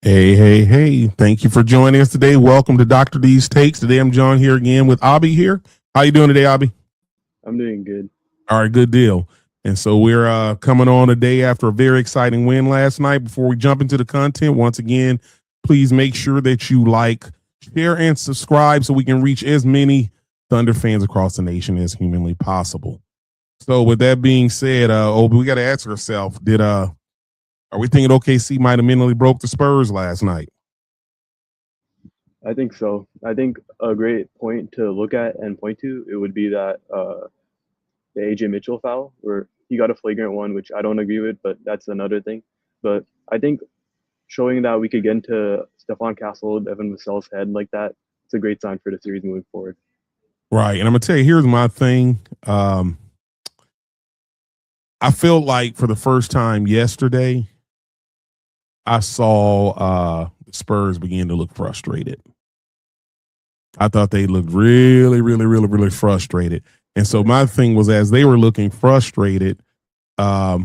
Hey, hey, hey. Thank you for joining us today. Welcome to Dr. D's Takes. Today I'm John here again with Abby here. How you doing today, Abby? I'm doing good. All right, good deal. And so we're coming on a day after a very exciting win last night. Before we jump into the content, once again, please make sure that you like, share, and subscribe so we can reach as many Thunder fans across the nation as humanly possible. So with that being said, we got to ask ourselves, are we thinking OKC might have mentally broke the Spurs last night? I think so. I think a great point to look at and point to it would be that the AJ Mitchell foul where he got a flagrant one, which I don't agree with, but that's another thing. But I think showing that we could get into Stephon Castle, Devin Vassell's head like that, it's a great sign for the series moving forward. Right. And I'm going to tell you, here's my thing. I felt like for the first time yesterday, I saw Spurs begin to look frustrated. I thought they looked really, really, really, really frustrated. And so my thing was, as they were looking frustrated, I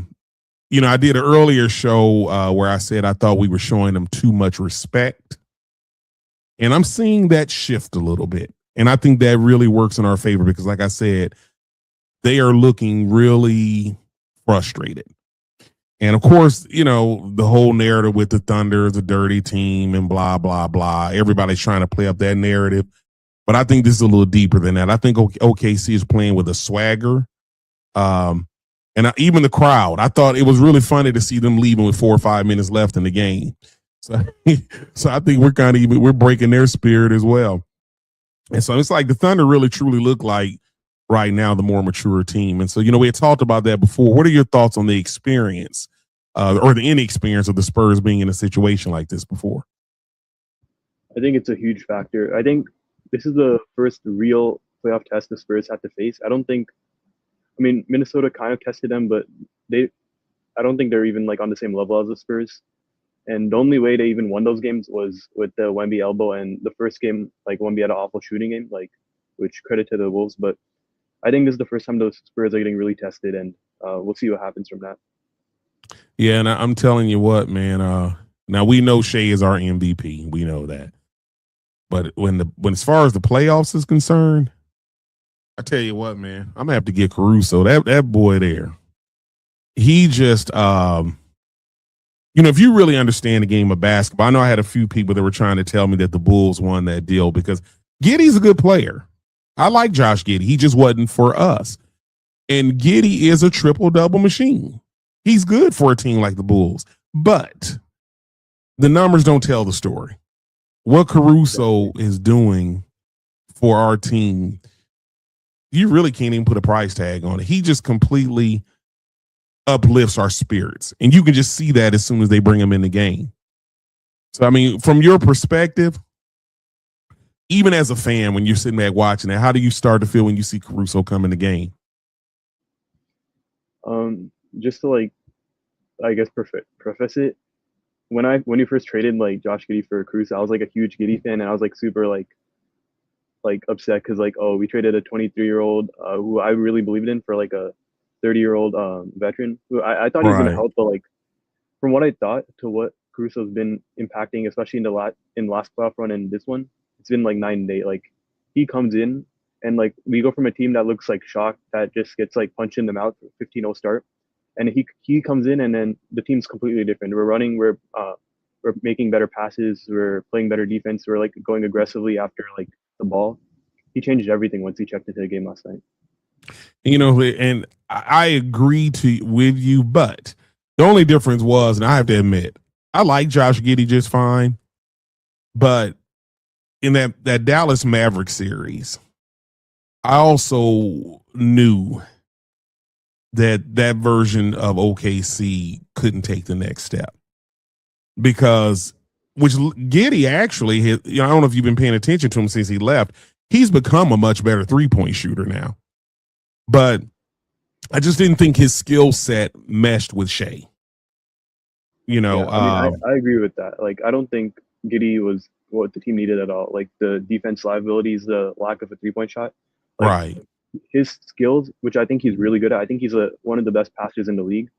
did an earlier show where I said I thought we were showing them too much respect. And I'm seeing that shift a little bit. And I think that really works in our favor because, like I said, they are looking really frustrated. And of course, the whole narrative with the Thunder is a dirty team and blah, blah, blah. Everybody's trying to play up that narrative. But I think this is a little deeper than that. I think OKC is playing with a swagger. Even the crowd, I thought it was really funny to see them leaving with 4 or 5 minutes left in the game. So, so I think we're breaking their spirit as well. And so it's like the Thunder really truly look like right now the more mature team. And so, we had talked about that before. What are your thoughts on the experience or the inexperience of the Spurs being in a situation like this before? I think it's a huge factor. I think this is the first real playoff test the Spurs have to face. I mean, Minnesota kind of tested them, but I don't think they're even like on the same level as the Spurs. And the only way they even won those games was with the Wemby elbow. And the first game, like Wemby had an awful shooting game, which credit to the Wolves. But I think this is the first time those Spurs are getting really tested, and we'll see what happens from that. Yeah, and I'm telling you what, man. Now we know Shea is our MVP. We know that. But when as far as the playoffs is concerned, I tell you what, man, I'm gonna have to get Caruso. That boy there. He just if you really understand the game of basketball, I know I had a few people that were trying to tell me that the Bulls won that deal because Giddey's a good player. I like Josh Giddey. He just wasn't for us. And Giddey is a triple-double machine. He's good for a team like the Bulls. But the numbers don't tell the story. What Caruso is doing for our team, you really can't even put a price tag on it. He just completely uplifts our spirits. And you can just see that as soon as they bring him in the game. So, I mean, from your perspective, even as a fan, when you're sitting back watching it, how do you start to feel when you see Caruso come in the game? Just to I guess preface it, when you first traded like Josh Giddey for Caruso, I was like a huge Giddey fan, and I was like super upset because oh, we traded a 23-year-old who I really believed in for like a 30-year-old veteran who I thought he was gonna help, but from what I thought to what Caruso's been impacting, especially in the last playoff run and this one, it's been like 9 days. Like he comes in and we go from a team that looks like shocked that just gets punched in the mouth 15-0 start, and he comes in and then the team's completely different. We're running, we're making better passes, we're playing better defense, we're going aggressively after the ball. He changed everything once he checked into the game last night. And I agree with you, but the only difference was, and I have to admit, I like Josh Giddey just fine, but in that Dallas Mavericks series, I also knew that version of OKC couldn't take the next step because Giddey actually, I don't know if you've been paying attention to him since he left. He's become a much better 3-point shooter now. But I just didn't think his skill set meshed with Shea. I agree with that. I don't think Giddey was what the team needed at all. The defense liabilities, the lack of a 3-point shot. Right. His skills, which I think he's really good at. I think he's one of the best passers in the league.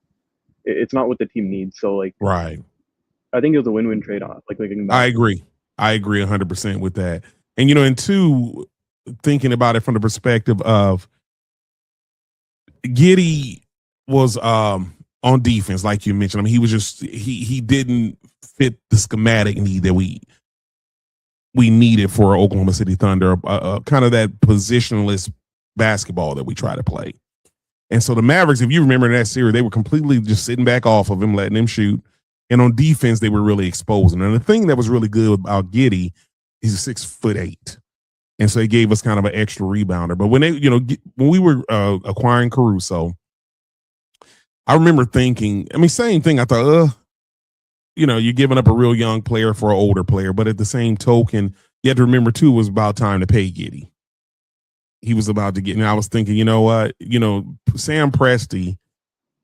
It's not what the team needs. So right. I think it was a win-win trade on like looking I back. agree. I agree 100% with that. And and two, thinking about it from the perspective of Giddey was on defense, like you mentioned. I mean, he was just he didn't fit the schematic need that we needed for Oklahoma City Thunder, kind of that positionless basketball that we try to play. And so the Mavericks, if you remember in that series, they were completely just sitting back off of him, letting him shoot. And on defense, they were really exposing. And the thing that was really good about Giddey, he's 6'8". And so he gave us kind of an extra rebounder. But when when we were acquiring Caruso, I remember thinking, I mean, same thing. I thought, you're giving up a real young player for an older player. But at the same token, you had to remember, too, it was about time to pay Giddey. He was about to get, and I was thinking, you know what? Sam Presti,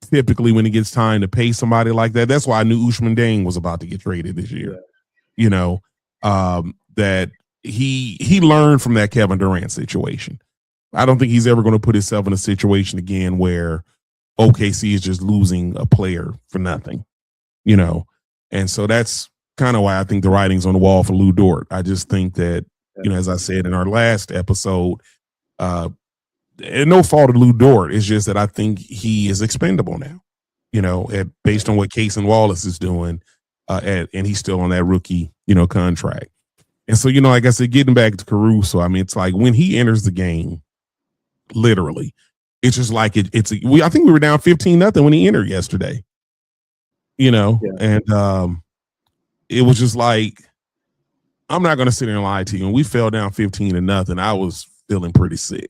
typically when it gets time to pay somebody like that, that's why I knew Usman Dang was about to get traded this year. Yeah. That he learned from that Kevin Durant situation. I don't think he's ever going to put himself in a situation again where OKC is just losing a player for nothing, And so that's kind of why I think the writing's on the wall for Lou Dort. I just think that, as I said in our last episode, and no fault of Lou Dort, it's just that I think he is expendable now, based on what Case and Wallace is doing, and he's still on that rookie, contract. And so, like I said, getting back to Caruso, I mean, it's like when he enters the game, literally, it's just like I think we were down 15-0 when he entered yesterday, and it was just like, I'm not going to sit here and lie to you. When we fell down 15-0, I was feeling pretty sick.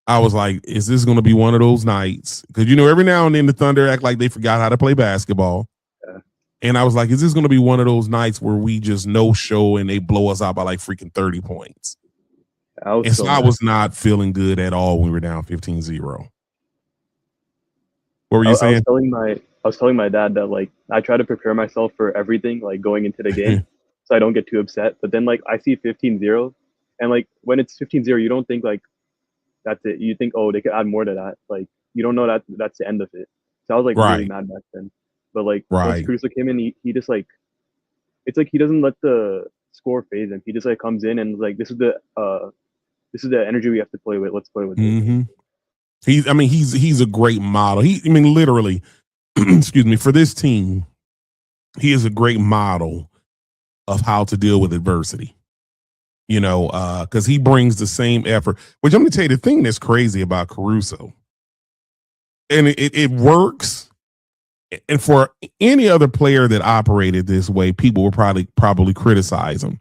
I was like, is this going to be one of those nights? Because, every now and then the Thunder act like they forgot how to play basketball. Yeah. And I was like, is this going to be one of those nights where we just no show and they blow us out by like freaking 30 points? I was not feeling good at all when we were down 15-0. What were you saying? I was telling my dad that, like, I try to prepare myself for everything, like, going into the game so I don't get too upset. But then, like, I see 15-0, and, like, when it's 15-0, you don't think, like, that's it. You think, oh, they could add more to that. Like, you don't know that that's the end of it. So I was, like, really mad back then. But, like, once Caruso came in, he just, like, it's like he doesn't let the score phase him. He just, like, comes in and, like, this is the energy we have to play with. Let's play with it. He's a great model. Literally, excuse me, for this team, he is a great model of how to deal with adversity. Because he brings the same effort. Which I'm going to tell you the thing that's crazy about Caruso, and it works. And for any other player that operated this way, people would probably criticize him.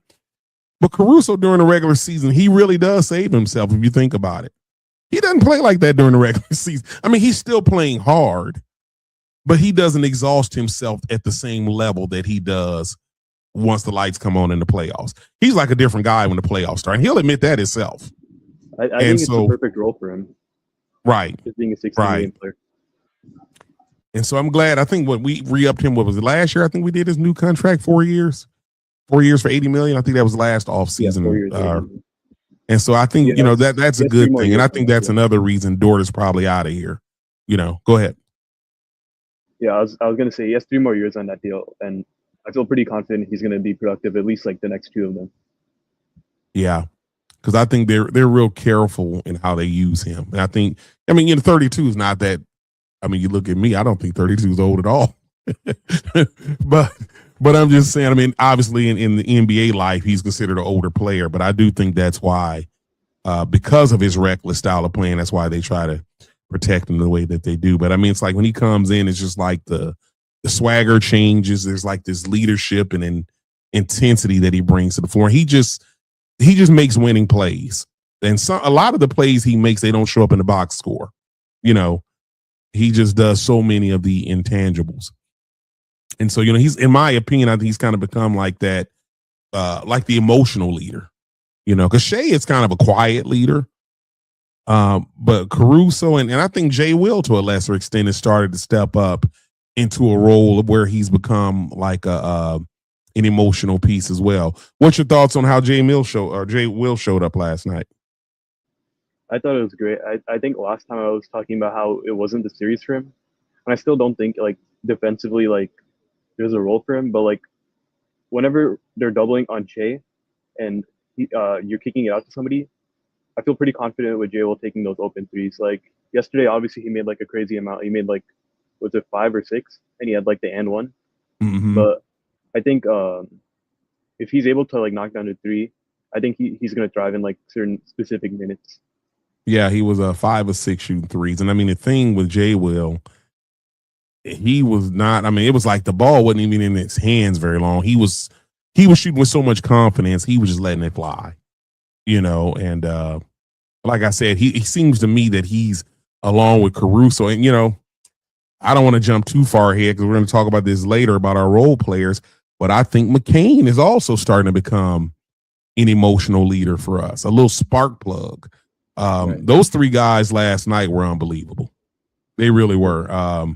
But Caruso during the regular season, he really does save himself if you think about it. He doesn't play like that during the regular season. I mean, he's still playing hard, but he doesn't exhaust himself at the same level that he does once the lights come on in the playoffs. He's like a different guy when the playoffs start, and he'll admit that himself. I think it's the perfect role for him. Right. Just being a 16 million player. And so I'm glad. I think when we re-upped him, what was it, last year? I think we did his new contract, 4 years. 4 years for $80 million. I think that was last offseason. Yeah, and so I think, that's a good thing. And I think that's another reason Dort is probably out of here. Go ahead. Yeah, I was going to say he has 3 more years on that deal. And I feel pretty confident he's going to be productive, at least like the next 2 of them. Yeah, because I think they're real careful in how they use him. And I think, 32 is not that. You look at me, I don't think 32 is old at all. But I'm just saying, obviously in the NBA life, he's considered an older player. But I do think that's why, because of his reckless style of playing, that's why they try to protect him the way that they do. But it's like when he comes in, it's just like the swagger changes. There's like this leadership and intensity that he brings to the floor. He just makes winning plays. And a lot of the plays he makes, they don't show up in the box score. He just does so many of the intangibles. And so, he's, in my opinion, I think he's kind of become like that, like the emotional leader, because Shea is kind of a quiet leader. But Caruso and I think Jay Will, to a lesser extent, has started to step up into a role where he's become like an emotional piece as well. What's your thoughts on how Jay Will showed up last night? I thought it was great. I think last time I was talking about how it wasn't the series for him, and I still don't think, like, defensively, like, there's a role for him, but like whenever they're doubling on Shea and you're kicking it out to somebody, I feel pretty confident with Jay Will taking those open threes. Like yesterday, obviously he made like a crazy amount. He made like was it 5 or 6, and he had like the and one. Mm-hmm. But I think if he's able to like knock down a three, I think he's gonna thrive in like certain specific minutes. Yeah, he was a 5 or 6 shooting threes, and I mean the thing with Jay Will, he was not. I mean, it was like the ball wasn't even in his hands very long. He was shooting with so much confidence. He was just letting it fly, And like I said, he seems to me that he's along with Caruso, and I don't want to jump too far ahead because we're going to talk about this later about our role players. But I think McCain is also starting to become an emotional leader for us, a little spark plug. Right. Those 3 guys last night were unbelievable. They really were.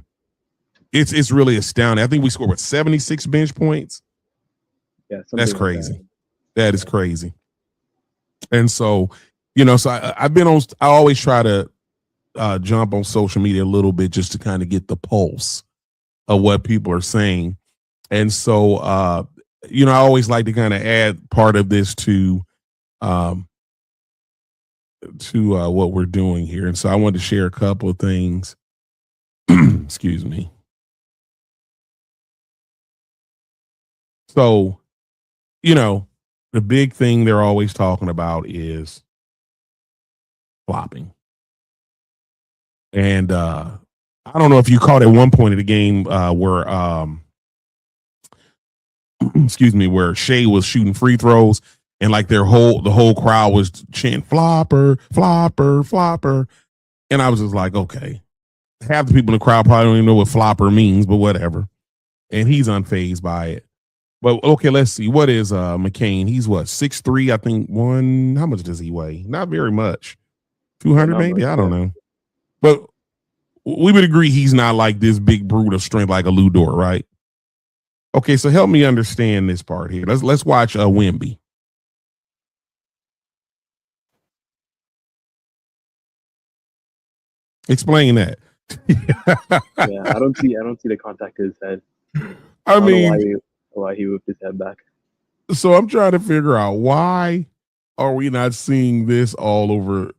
It's really astounding. I think we scored 76 bench points. Yeah, that's like crazy. That is crazy. And so, so I've been on. I always try to jump on social media a little bit just to kind of get the pulse of what people are saying. And so, I always like to kind of add part of this to what we're doing here. And so I wanted to share a couple of things. Excuse me. So, the big thing they're always talking about is flopping. And I don't know if you caught at one point of the game where excuse me, where Shea was shooting free throws and like the whole crowd was chanting flopper, flopper, flopper. And I was just like, okay. Half the people in the crowd probably don't even know what flopper means, but whatever. And he's unfazed by it. But okay, let's see. What is McCain? He's what, 6'3", I think. How much does he weigh? Not very much. 200 maybe? I don't know. But we would agree he's not like this big brute of strength like a Lou Dort, right? Okay, so help me understand this part here. Let's watch Wemby. Explain that. Yeah, I don't see the contact to his head. I mean, don't know why he whipped his head back. So I'm trying to figure out, why are we not seeing this all over?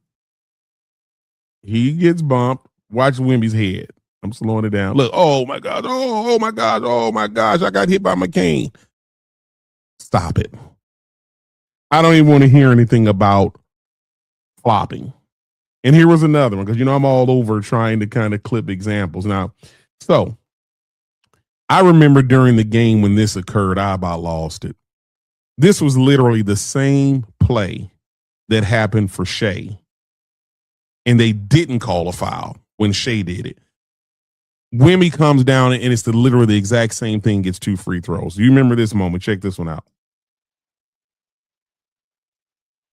He gets bumped. Watch Wemby's head. I'm slowing it down. Look, oh my God. Oh my God. Oh my gosh. I got hit by McCain. Stop it. I don't even want to hear anything about flopping. And here was another one, because I'm all over trying to kind of clip examples. Now, so I remember during the game when this occurred, I about lost it. This was literally the same play that happened for Shea. And they didn't call a foul when Shea did it. Wemby comes down and it's literally the exact same thing, gets 2 free throws. You remember this moment? Check this one out.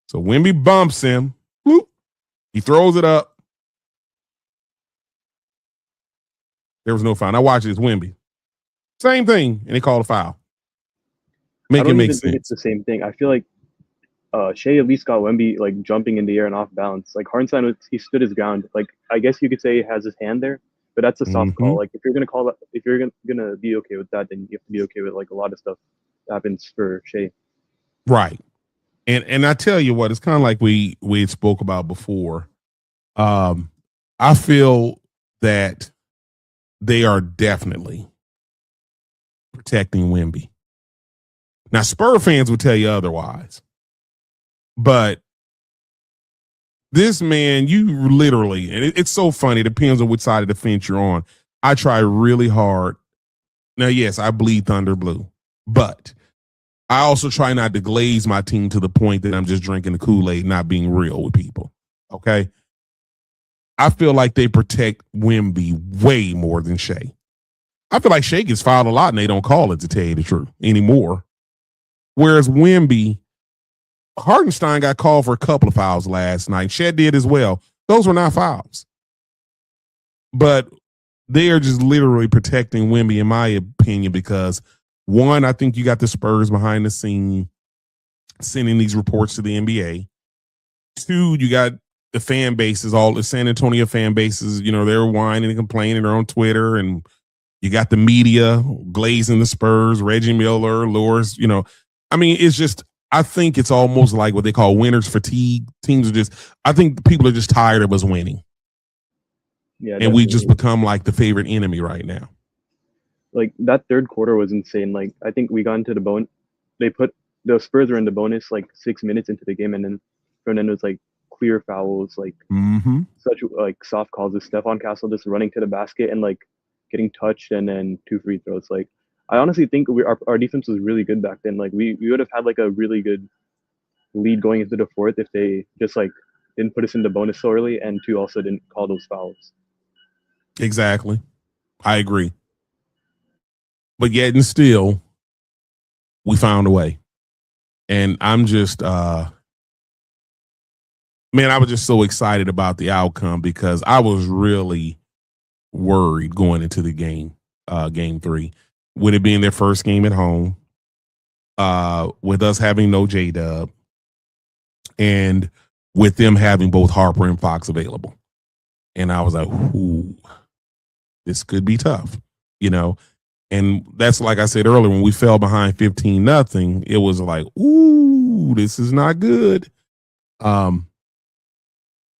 So Wemby bumps him. Whoop. He throws it up. There was no foul. Now watch this, Wemby. Same thing, and they call a foul. I don't even think it's the same thing. I feel like Shea at least got Wemby like jumping in the air and off balance. Like Hartenstein, he stood his ground. Like I guess you could say he has his hand there, but that's a soft call. Like if you're gonna call that, if you're gonna be okay with that, then you have to be okay with like a lot of stuff that happens for Shea. Right. And I tell you what, it's kind of like we spoke about before. I feel that they are definitely protecting Wemby. Now, Spurs fans would tell you otherwise. But this man, you literally, and it's so funny, it depends on which side of the fence you're on. I try really hard. Now, yes, I bleed Thunder blue, but I also try not to glaze my team to the point that I'm just drinking the Kool-Aid, not being real with people. Okay? I feel like they protect Wemby way more than Shea. I feel like Shea gets fouled a lot and they don't call it, to tell you the truth, anymore. Whereas Wemby, Hartenstein got called for a couple of fouls last night. Chet did as well. Those were not fouls. But they are just literally protecting Wemby, in my opinion, because one, I think you got the Spurs behind the scene sending these reports to the NBA. Two, you got the fan bases, all the San Antonio fan bases, they're whining and complaining. They're on Twitter, and You got the media glazing the Spurs, Reggie Miller, Loris, I mean, it's just, I think it's almost like what they call winners fatigue. Teams are just, I think people are just tired of us winning. Yeah, and we just definitely. become like the favorite enemy right now. Like that third quarter was insane. Like I think we got into the bone. They put the Spurs were in the bonus like 6 minutes into the game, and then Fernando's like clear fouls, like Mm-hmm. such like soft calls with Stephon Castle just running to the basket and like getting touched, and then 2 free throws. Like I honestly think our defense was really good back then. Like we would have had like a really good lead going into the fourth if they just like didn't put us in the bonus so early, and two also didn't call those fouls. Exactly. I agree. But yet and still, we found a way. And I'm just man, I was just so excited about the outcome because I was really worried going into the game, game 3. With it being their first game at home, with us having no J-Dub, and with them having both Harper and Fox available. And I was like, ooh, this could be tough, And that's like I said earlier, when we fell behind 15-0, it was like, ooh, this is not good. But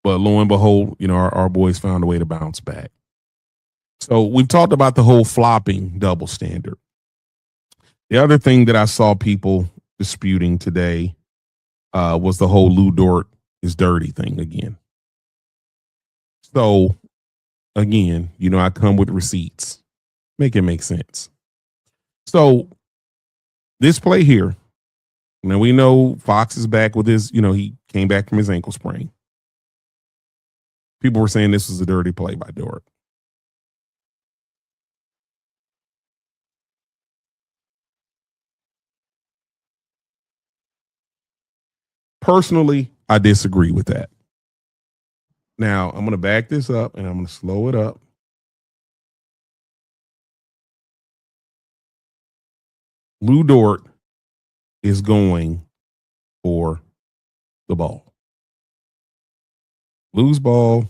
lo and behold, our boys found a way to bounce back. So we've talked about the whole flopping double standard. The other thing that I saw people disputing today was the whole Lou Dort is dirty thing again. So again, I come with receipts. Make it make sense. So this play here, now we know Fox is back with his, he came back from his ankle sprain. People were saying this was a dirty play by Dort. Personally, I disagree with that. Now, I'm going to back this up and I'm going to slow it up. Lou Dort is going for the ball. Lou's ball.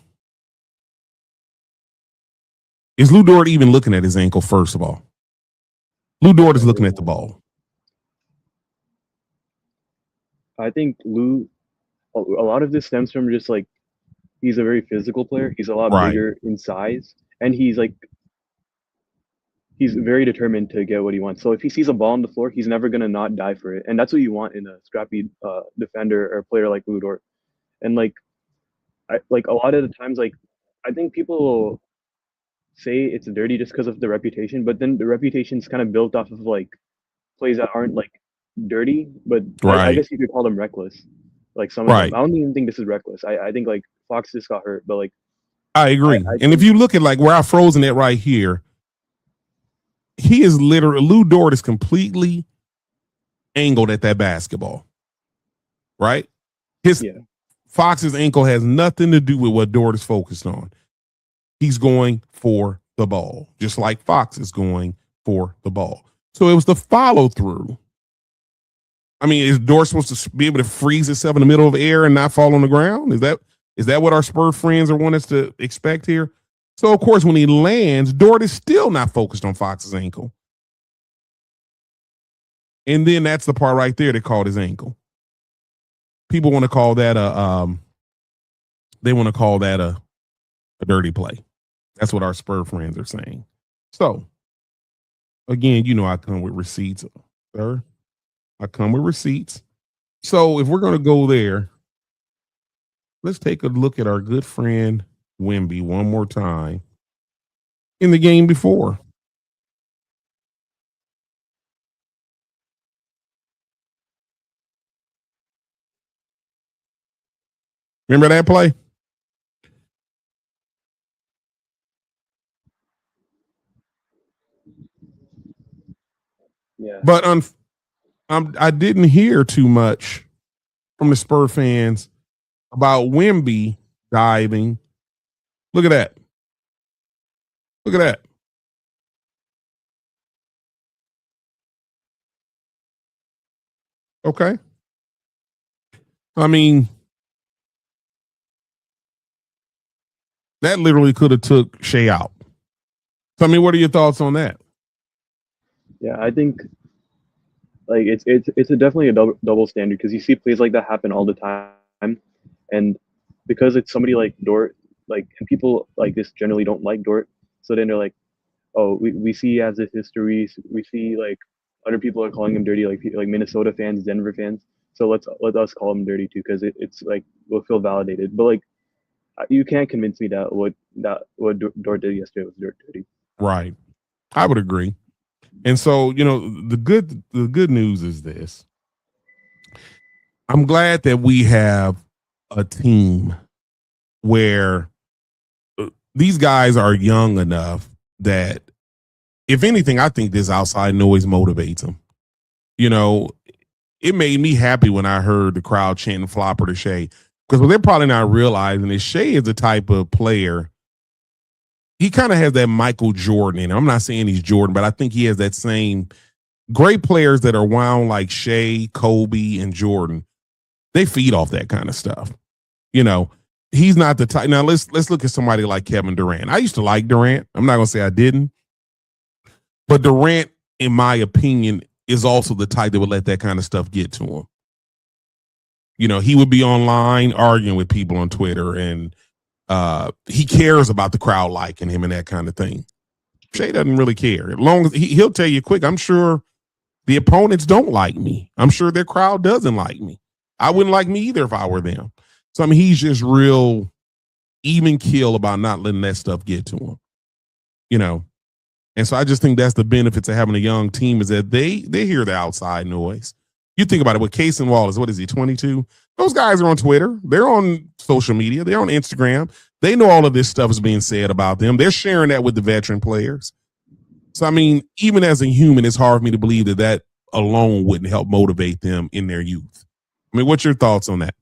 Is Lou Dort even looking at his ankle, first of all? Lou Dort is looking at the ball. I think Lou, a lot of this stems from just like he's a very physical player. He's a lot Right. bigger in size, and he's very determined to get what he wants. So if he sees a ball on the floor, he's never gonna not die for it, and that's what you want in a scrappy defender or player like Lou Dort. And like a lot of the times, like I think people will say it's dirty just because of the reputation, but then the reputation's kind of built off of like plays that aren't like dirty, but I Right. guess you could call them reckless. Like some of them, Right. I don't even think this is reckless. I think like Fox just got hurt, but like I agree. I And if you look at like where I've frozen it right here, he is literally, Lou Dort is completely angled at that basketball. Right? Fox's ankle has nothing to do with what Dort is focused on. He's going for the ball, just like Fox is going for the ball. So it was the follow through. I mean, is Dort supposed to be able to freeze himself in the middle of the air and not fall on the ground? Is that what our Spurs friends are want us to expect here? So, of course, when he lands, Dort is still not focused on Fox's ankle. And then that's the part right there that called his ankle. People want to call that a dirty play. That's what our Spurs friends are saying. So, again, I come with receipts, sir. I come with receipts. So if we're going to go there, let's take a look at our good friend Wemby one more time in the game before. Remember that play? yeah, But I didn't hear too much from the Spur fans about Wemby diving. Look at that. Look at that. Okay. I mean, that literally could have took Shea out. So I mean, what are your thoughts on that? Yeah, I think like it's a definitely a double standard because you see plays like that happen all the time, and because it's somebody like Dort, like and people like this generally don't like Dort, so then they're like, oh, we see as this history, we see like other people are calling him dirty, like Minnesota fans, Denver fans. So let us call him dirty too, because it's like we'll feel validated. But like you can't convince me that what Dort did yesterday was dirty. Right. I would agree. And so, the good news is this. I'm glad that we have a team where these guys are young enough that, if anything, I think this outside noise motivates them. You know, it made me happy when I heard the crowd chanting flopper to Shea, because what they're probably not realizing is Shea is the type of player. He kind of has that Michael Jordan in him. I'm not saying he's Jordan, but I think he has that same great players that are wound like Shea, Kobe, and Jordan. They feed off that kind of stuff. You know, he's not the type. Now let's look at somebody like Kevin Durant. I used to like Durant. I'm not gonna say I didn't, but Durant, in my opinion, is also the type that would let that kind of stuff get to him. You know, he would be online arguing with people on Twitter, and he cares about the crowd liking him and that kind of thing. Shea doesn't really care. As long as he'll tell you quick, I'm sure the opponents don't like me. I'm sure their crowd doesn't like me. I wouldn't like me either if I were them. So I mean, he's just real even keel about not letting that stuff get to him. You know, and so I just think that's the benefits of having a young team, is that they hear the outside noise. You think about it with Case and Wallace. What is he, 22? Those guys are on Twitter. They're on social media. They're on Instagram. They know all of this stuff is being said about them. They're sharing that with the veteran players. So, I mean, even as a human, it's hard for me to believe that alone wouldn't help motivate them in their youth. I mean, what's your thoughts on that?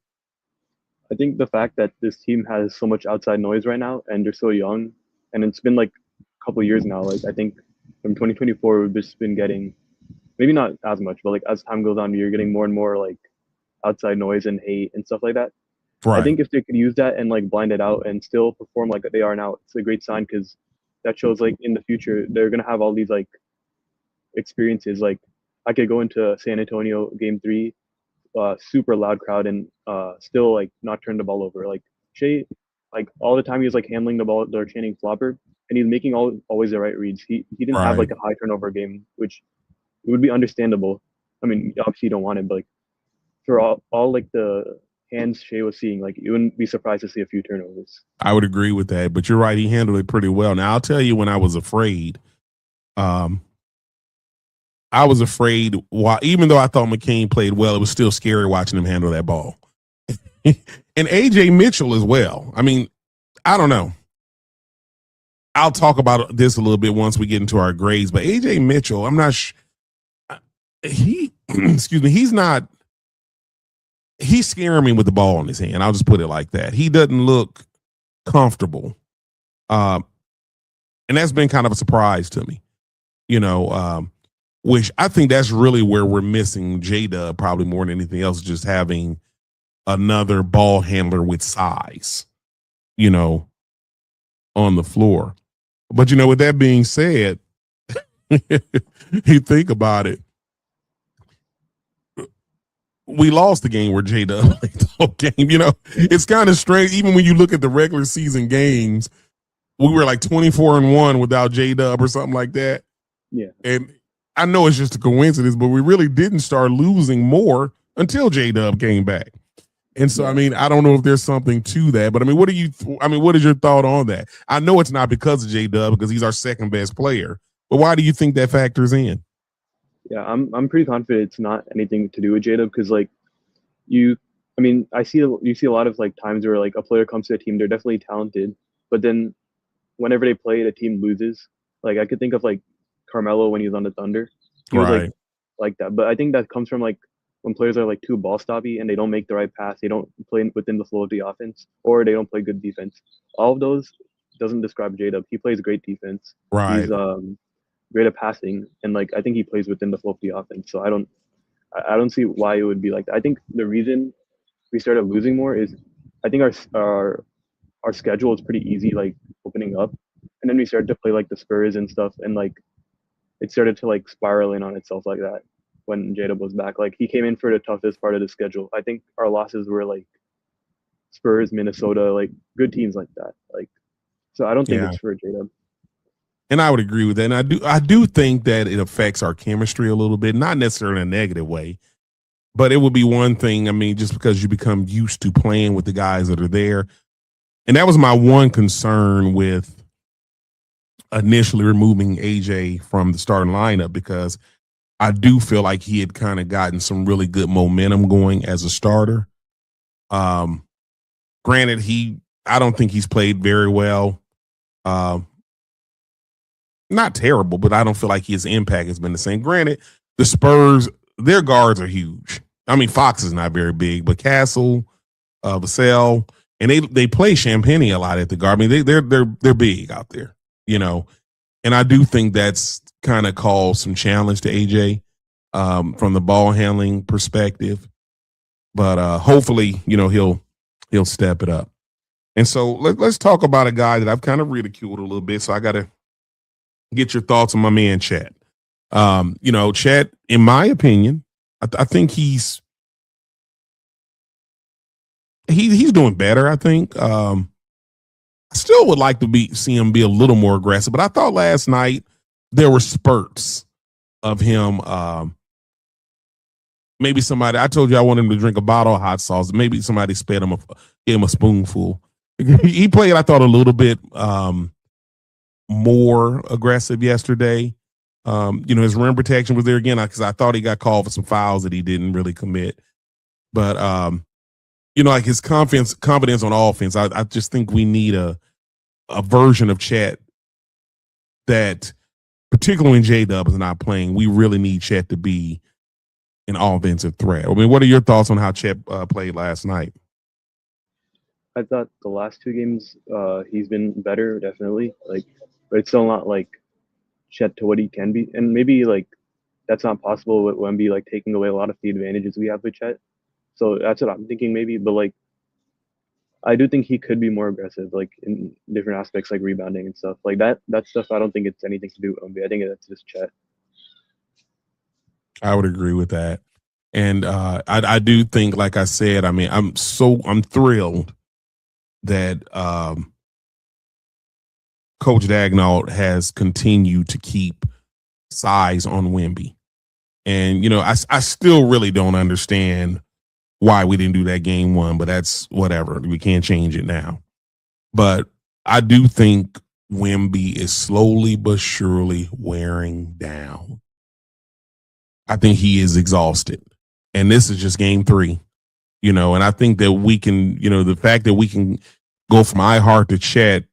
I think the fact that this team has so much outside noise right now and they're so young, and it's been like a couple of years now. Like I think from 2024, we've just been getting maybe not as much, but like as time goes on, you're getting more and more like outside noise and hate and stuff like that. I Right. think if they could use that and like blind it out and still perform like they are now, it's a great sign because that shows like in the future they're gonna have all these like experiences. Like I could go into San Antonio game 3, super loud crowd and still like not turn the ball over. Like Shea, like all the time he was like handling the ball, they're chanting flopper, and he's making always the right reads. He didn't have Right. like a high turnover game, which it would be understandable. I mean, obviously you don't want it, but like for all like the hands Shea was seeing, like you wouldn't be surprised to see a few turnovers. I would agree with that, but you're right. He handled it pretty well. Now, I'll tell you, when I was afraid, um, why, even though I thought McCain played well, it was still scary watching him handle that ball. And AJ Mitchell as well. I mean, I don't know. I'll talk about this a little bit once we get into our grades, but AJ Mitchell, I'm not he excuse me, he's scaring me with the ball in his hand. I'll just put it like that. He doesn't look comfortable. Um, and that's been kind of a surprise to me, you know, which I think that's really where we're missing J-Dub probably more than anything else, just having another ball handler with size, you know, on the floor. But, with that being said, you think about it, we lost the game where J-Dub played the whole game. It's kind of strange. Even when you look at the regular season games, we were like 24-1 without J-Dub or something like that. Yeah. And I know it's just a coincidence, but we really didn't start losing more until J-Dub came back. And so, Yeah. I mean, I don't know if there's something to that, but I mean, what is your thought on that? I know it's not because of J-Dub, because he's our second best player, but why do you think that factors in? Yeah, I'm pretty confident it's not anything to do with Jada because like you, I mean, you see a lot of like times where like a player comes to a team, they're definitely talented, but then whenever they play, the team loses. Like I could think of like Carmelo when he was on the Thunder, he was Right. like that. But I think that comes from like when players are like too ball stoppy and they don't make the right pass, they don't play within the flow of the offense, or they don't play good defense. All of those doesn't describe J-Dub. He plays great defense. Right. He's great at passing, and like I think he plays within the flow of the offense. So I don't see why it would be like that. I think the reason we started losing more is I think our schedule is pretty easy, like opening up. And then we started to play like the Spurs and stuff, and like it started to like spiral in on itself like that when J-Dub was back. Like he came in for the toughest part of the schedule. I think our losses were like Spurs, Minnesota, like good teams like that. Like so I don't think Yeah. it's for J-Dub. And I would agree with that. And I do think that it affects our chemistry a little bit, not necessarily in a negative way, but it would be one thing. I mean, just because you become used to playing with the guys that are there. And that was my one concern with initially removing AJ from the starting lineup, because I do feel like he had kind of gotten some really good momentum going as a starter. Granted, I don't think he's played very well. Not terrible, but I don't feel like his impact has been the same. Granted, the Spurs, their guards are huge. I mean, Fox is not very big, but Castle, Vassell, and they play Champagne a lot at the guard. I mean, they're big out there, you know. And I do think that's kind of caused some challenge to AJ from the ball handling perspective. But hopefully, you know, he'll step it up. And so let's talk about a guy that I've kind of ridiculed a little bit. So I got to get your thoughts on my man Chet. You know, Chet, in my opinion, I think he's doing better. I think I still would like to see him be a little more aggressive, but I thought last night there were spurts of him. Maybe somebody, I told you I wanted him to drink a bottle of hot sauce. Maybe somebody gave him a spoonful. He played, I thought, a little bit more aggressive yesterday. You know, his rim protection was there again, because I thought he got called for some fouls that he didn't really commit. But you know, like his confidence on offense, I just think we need a version of Chet that, particularly when J-Dub is not playing, we really need Chet to be an offensive threat. I mean, what are your thoughts on how Chet played last night? I thought the last two games he's been better, definitely. Like, but it's still not like Chet to what he can be, and maybe like that's not possible with Wemby like taking away a lot of the advantages we have with Chet. So that's what I'm thinking maybe, but like I do think he could be more aggressive, like in different aspects, like rebounding and stuff like that. That stuff I don't think it's anything to do with Wemby. I think that's just Chet. I would agree with that. And I do think, like I said, I mean, I'm thrilled that Coach Dagnall has continued to keep size on Wemby. And, you know, I still really don't understand why we didn't do that game one, but that's whatever. We can't change it now. But I do think Wemby is slowly but surely wearing down. I think he is exhausted. And this is just game 3, you know, and I think that we can, you know, the fact that we can go from iHeart to Chet,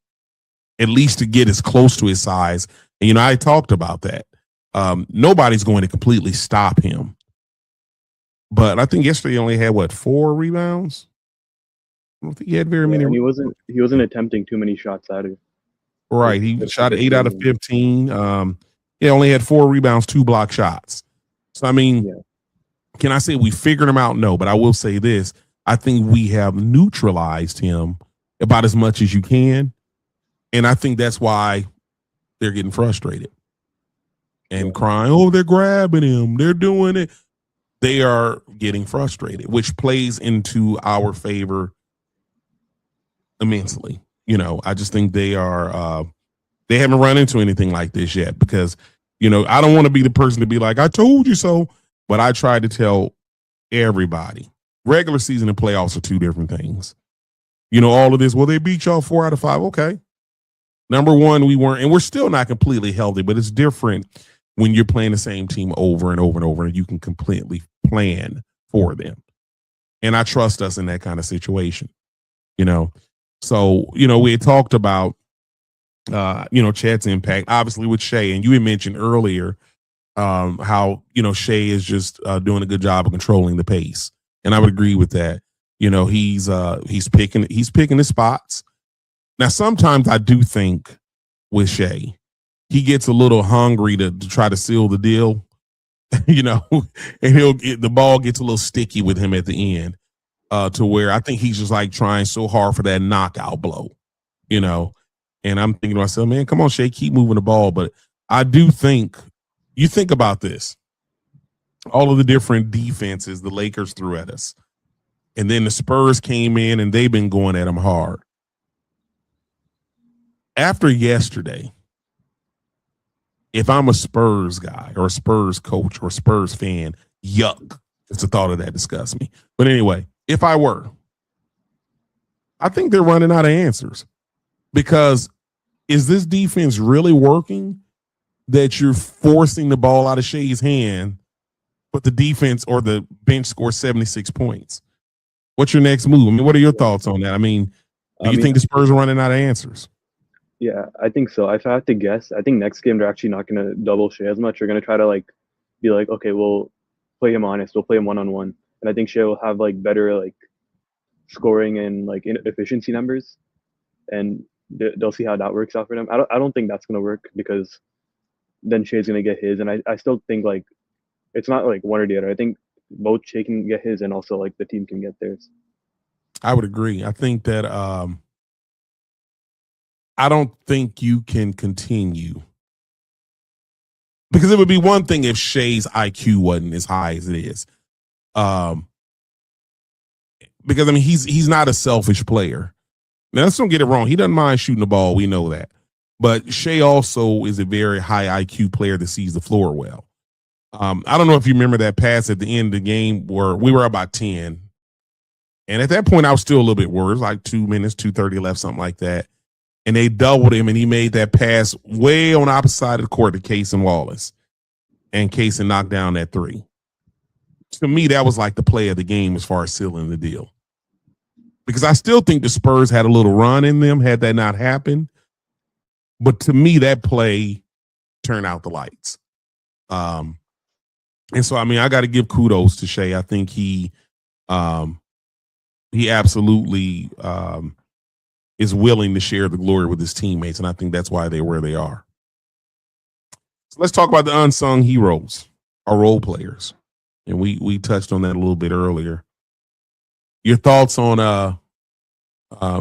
at least to get as close to his size. And, you know, I talked about that. Nobody's going to completely stop him. But I think yesterday he only had 4 rebounds. I don't think he had very many. And he wasn't attempting too many shots either. Right. He shot 8 out of 15. He only had 4 rebounds, 2 block shots. So, I mean, can I say we figured him out? No, but I will say this. I think we have neutralized him about as much as you can. And I think that's why they're getting frustrated and crying, oh, they're grabbing him. They're doing it. They are getting frustrated, which plays into our favor immensely. You know, I just think they haven't run into anything like this yet, because, you know, I don't want to be the person to be like, I told you so. But I tried to tell everybody, regular season and playoffs are 2 different things. You know, all of this, well, they beat y'all 4 out of 5. Okay. Number one, we weren't, and we're still not completely healthy, but it's different when you're playing the same team over and over and over, and you can completely plan for them. And I trust us in that kind of situation, you know. So, you know, we had talked about, you know, Chet's impact, obviously with Shea, and you had mentioned earlier how, you know, Shea is just doing a good job of controlling the pace. And I would agree with that. You know, he's picking his spots. Now, sometimes I do think with Shea, he gets a little hungry to try to seal the deal, you know, and the ball gets a little sticky with him at the end, to where I think he's just like trying so hard for that knockout blow, you know. And I'm thinking to myself, man, come on, Shea, keep moving the ball. But I do think you think about this. All of the different defenses the Lakers threw at us. And then the Spurs came in and they've been going at them hard. After yesterday, if I'm a Spurs guy or a Spurs coach or a Spurs fan, yuck. It's the thought of that disgusts me. But anyway, if I were, I think they're running out of answers. Because is this defense really working that you're forcing the ball out of Shea's hand, but the defense or the bench scores 76 points? What's your next move? I mean, what are your thoughts on that? I mean, do you think the Spurs are running out of answers? Yeah, I think so. If I had to guess, I think next game they're actually not going to double Shea as much. They're going to try to be like, okay, we'll play him honest. We'll play him one-on-one. And I think Shea will have better scoring and efficiency numbers. And they'll see how that works out for them. I don't think that's going to work because then Shea's going to get his. And I still think it's not one or the other. I think both Shea can get his and also the team can get theirs. I would agree. I think that I don't think you can continue because it would be one thing if Shea's IQ wasn't as high as it is. Because I mean he's not a selfish player. Now let's don't get it wrong. He doesn't mind shooting the ball. We know that. But Shea also is a very high IQ player that sees the floor well. I don't know if you remember that pass at the end of the game where we were about 10. And at that point, I was still a little bit worried. It was like 2 minutes, 2:30 left, something like that. And they doubled him, and he made that pass way on the opposite side of the court to Case and Wallace. And Case knocked down that three. To me, that was like the play of the game as far as sealing the deal. Because I still think the Spurs had a little run in them had that not happened. But to me, that play turned out the lights. And so, I mean, I got to give kudos to Shea. I think he absolutely is willing to share the glory with his teammates, and I think that's why they're where they are. So let's talk about the unsung heroes, our role players. And we touched on that a little bit earlier. Your thoughts on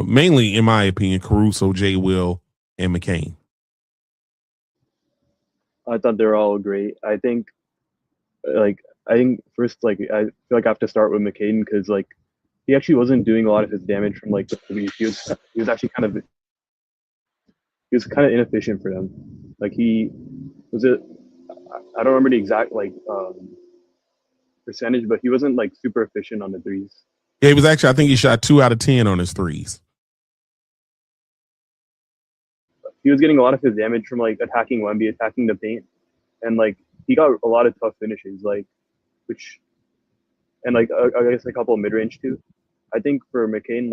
mainly, in my opinion, Caruso, J. Will, and McCain. I thought they were all great. I think first I feel like I have to start with McCain because he actually wasn't doing a lot of his damage from the three. He was actually kind of inefficient for them. He was I don't remember the exact percentage, but he wasn't super efficient on the threes. Yeah, he was actually, I think he shot 2 out of 10 on his threes. He was getting a lot of his damage from attacking Wemby, attacking the paint, and he got a lot of tough finishes, I guess a couple of mid range too. I think for McCain,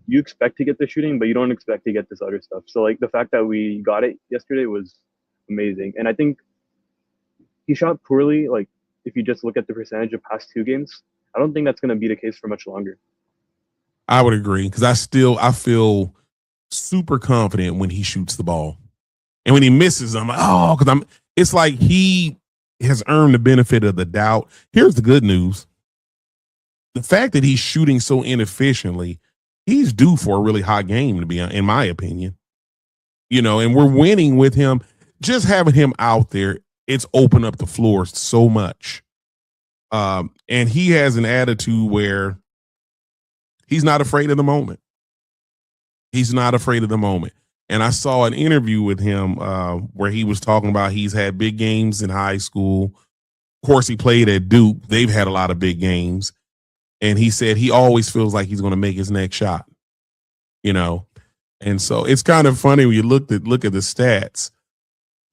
you expect to get the shooting, but you don't expect to get this other stuff. So the fact that we got it yesterday was amazing, and I think he shot poorly. If you just look at the percentage of past 2 games, I don't think that's going to be the case for much longer. I would agree because I feel super confident when he shoots the ball, and when he misses, I'm like, because it's like he has earned the benefit of the doubt. Here's the good news: the fact that he's shooting so inefficiently, he's due for a really hot game to be, in my opinion. And we're winning with him. Just having him out there, it's opened up the floor so much. And he has an attitude where he's not afraid of the moment. He's not afraid of the moment. And I saw an interview with him where he was talking about he's had big games in high school. Of course, he played at Duke. They've had a lot of big games. And he said he always feels like he's going to make his next shot. And so it's kind of funny when you look at the stats.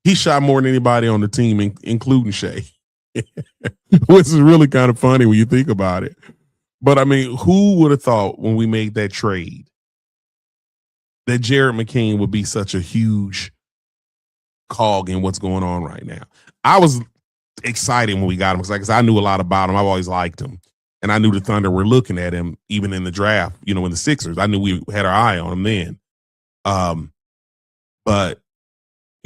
He shot more than anybody on the team, including Shea, which is really kind of funny when you think about it. But I mean, who would have thought when we made that trade that Jared McCain would be such a huge cog in what's going on right now? I was excited when we got him because I knew a lot about him. I've always liked him. And I knew the Thunder were looking at him even in the draft, in the Sixers. I knew we had our eye on him then. But,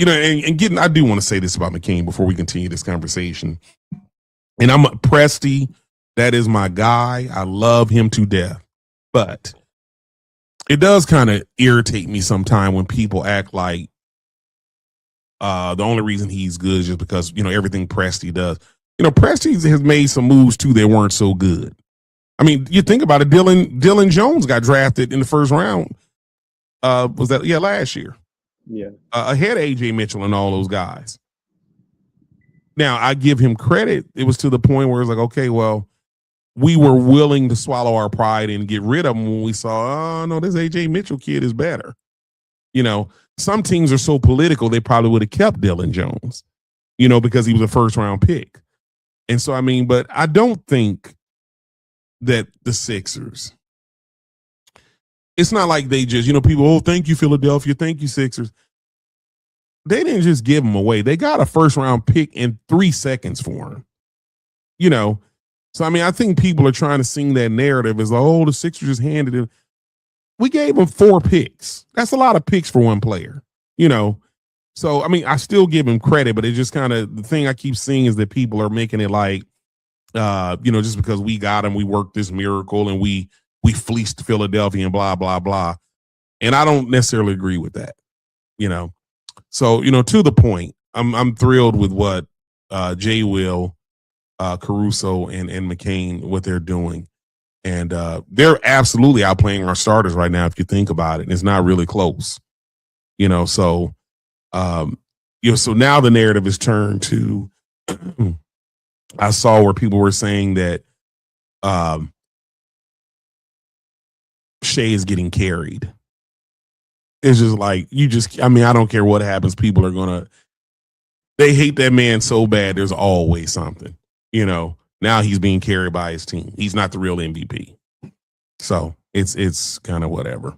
I do want to say this about McCain before we continue this conversation. And I'm Presty. That is my guy. I love him to death. But it does kind of irritate me sometimes when people act like the only reason he's good is just because, everything Presti does. Presti has made some moves too that weren't so good. I mean, you think about it, Dylan Jones got drafted in the first round. Was that last year? Yeah. Ahead of AJ Mitchell and all those guys. Now, I give him credit. It was to the point where it's like, okay, well, we were willing to swallow our pride and get rid of him when we saw, oh, no, this AJ Mitchell kid is better. Some teams are so political, they probably would have kept Dylan Jones, because he was a first round pick. And so, but I don't think that the Sixers, it's not like they just, people, thank you, Philadelphia, thank you, Sixers. They didn't just give him away. They got a first round pick in 3 seconds for him. So, I think people are trying to sing that narrative as, the Sixers just handed it. We gave him 4 picks. That's a lot of picks for one player, So, I still give him credit, but it just kind of, the thing I keep seeing is that people are making it like, just because we got him, we worked this miracle and we fleeced Philadelphia and blah, blah, blah. And I don't necessarily agree with that, So, to the point, I'm thrilled with what Jay Will, Caruso, and McCain, what they're doing. And they're absolutely outplaying our starters right now, if you think about it. And it's not really close. So so now the narrative is turned to I saw where people were saying that Shea is getting carried. It's just like, I don't care what happens. People are they hate that man so bad. There's always something, Now he's being carried by his team. He's not the real MVP. So it's kind of whatever.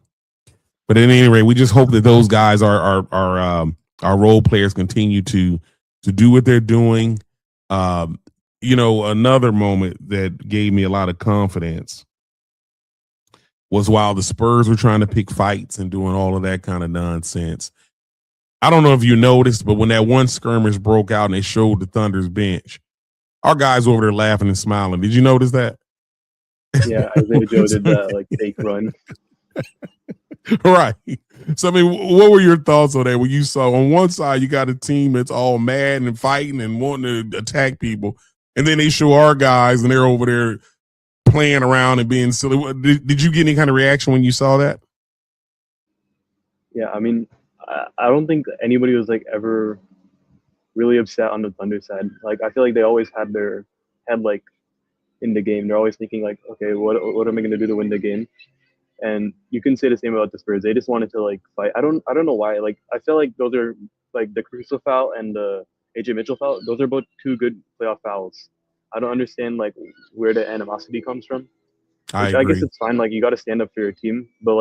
But at any rate, we just hope that those guys our role players continue to do what they're doing. Another moment that gave me a lot of confidence was while the Spurs were trying to pick fights and doing all of that kind of nonsense. I don't know if you noticed, but when that one skirmish broke out and they showed the Thunder's bench, our guys over there laughing and smiling. Did you notice that? Yeah, Isaiah Joe did that fake run. Right. So, what were your thoughts on that? When you saw on one side, you got a team that's all mad and fighting and wanting to attack people. And then they show our guys and they're over there playing around and being silly. Did you get any kind of reaction when you saw that? Yeah, I don't think anybody was ever really upset on the Thunder side. I feel like they always had their head in the game. They're always thinking okay, what am I going to do to win the game? And you can say the same about the Spurs. They just wanted to fight. I don't know why. I feel like those are the Caruso foul and the AJ Mitchell foul. Those are both 2 good playoff fouls. I don't understand where the animosity comes from. I agree. guess it's fine. You got to stand up for your team, but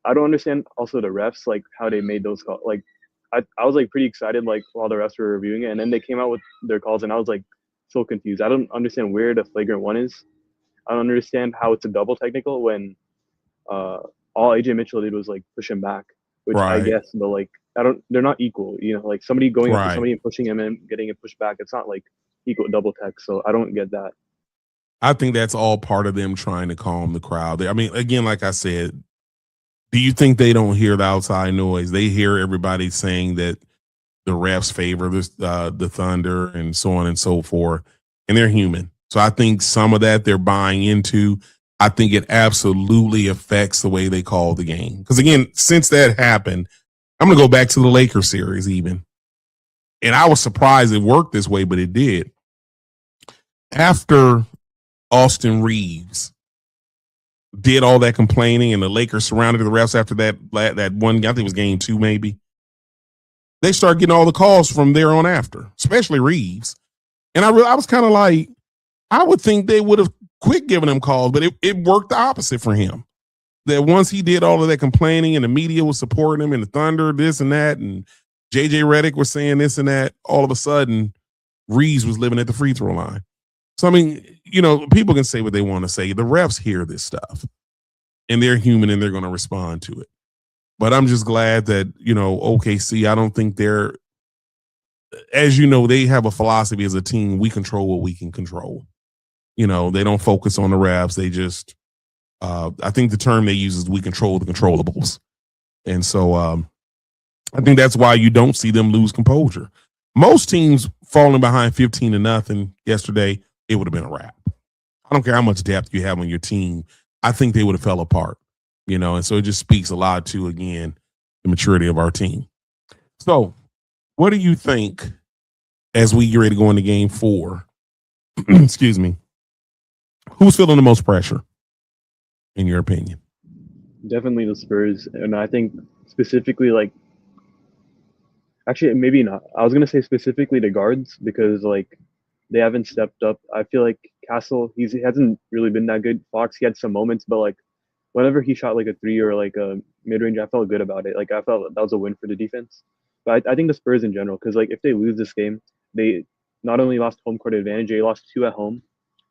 I don't understand also the refs how they made those calls. I was pretty excited while the refs were reviewing it, and then they came out with their calls, and I was so confused. I don't understand where the flagrant one is. I don't understand how it's a double technical when all AJ Mitchell did was push him back, which right. I guess, but they're not equal. Somebody going right. up to somebody and pushing him and getting it pushed back. It's not equal double tech. So I don't get that. I think that's all part of them trying to calm the crowd. Again, like I said, do you think they don't hear the outside noise? They hear everybody saying that the refs favor the Thunder and so on and so forth, and they're human. So I think some of that they're buying into. I think it absolutely affects the way they call the game. Because again, since that happened, I'm going to go back to the Lakers series even. And I was surprised it worked this way, but it did. After Austin Reeves did all that complaining and the Lakers surrounded the refs after that one, I think it was game 2 maybe, they started getting all the calls from there on after, especially Reeves. And I was kind of like, I would think they would have quit giving him calls, but it worked the opposite for him. That once he did all of that complaining and the media was supporting him and the Thunder, this and that, and JJ Redick was saying this and that, all of a sudden, Reeves was living at the free throw line. So, people can say what they want to say. The refs hear this stuff, and they're human, and they're going to respond to it. But I'm just glad that, OKC, I don't think they're, as they have a philosophy as a team, we control what we can control. They don't focus on the refs. They just I think the term they use is we control the controllables. And so I think that's why you don't see them lose composure. Most teams falling behind 15-0 yesterday, it would have been a wrap. I don't care how much depth you have on your team. I think they would have fell apart, and so it just speaks a lot to, again, the maturity of our team. So what do you think as we get ready to go into game 4? Excuse me. Who's feeling the most pressure, in your opinion? Definitely the Spurs, and I think specifically actually maybe not. I was gonna say specifically the guards because they haven't stepped up. I feel like Castle he hasn't really been that good. Fox he had some moments, but whenever he shot a three or a mid range, I felt good about it. I felt that was a win for the defense. But I think the Spurs in general, because if they lose this game, they not only lost home court advantage, they lost 2 at home.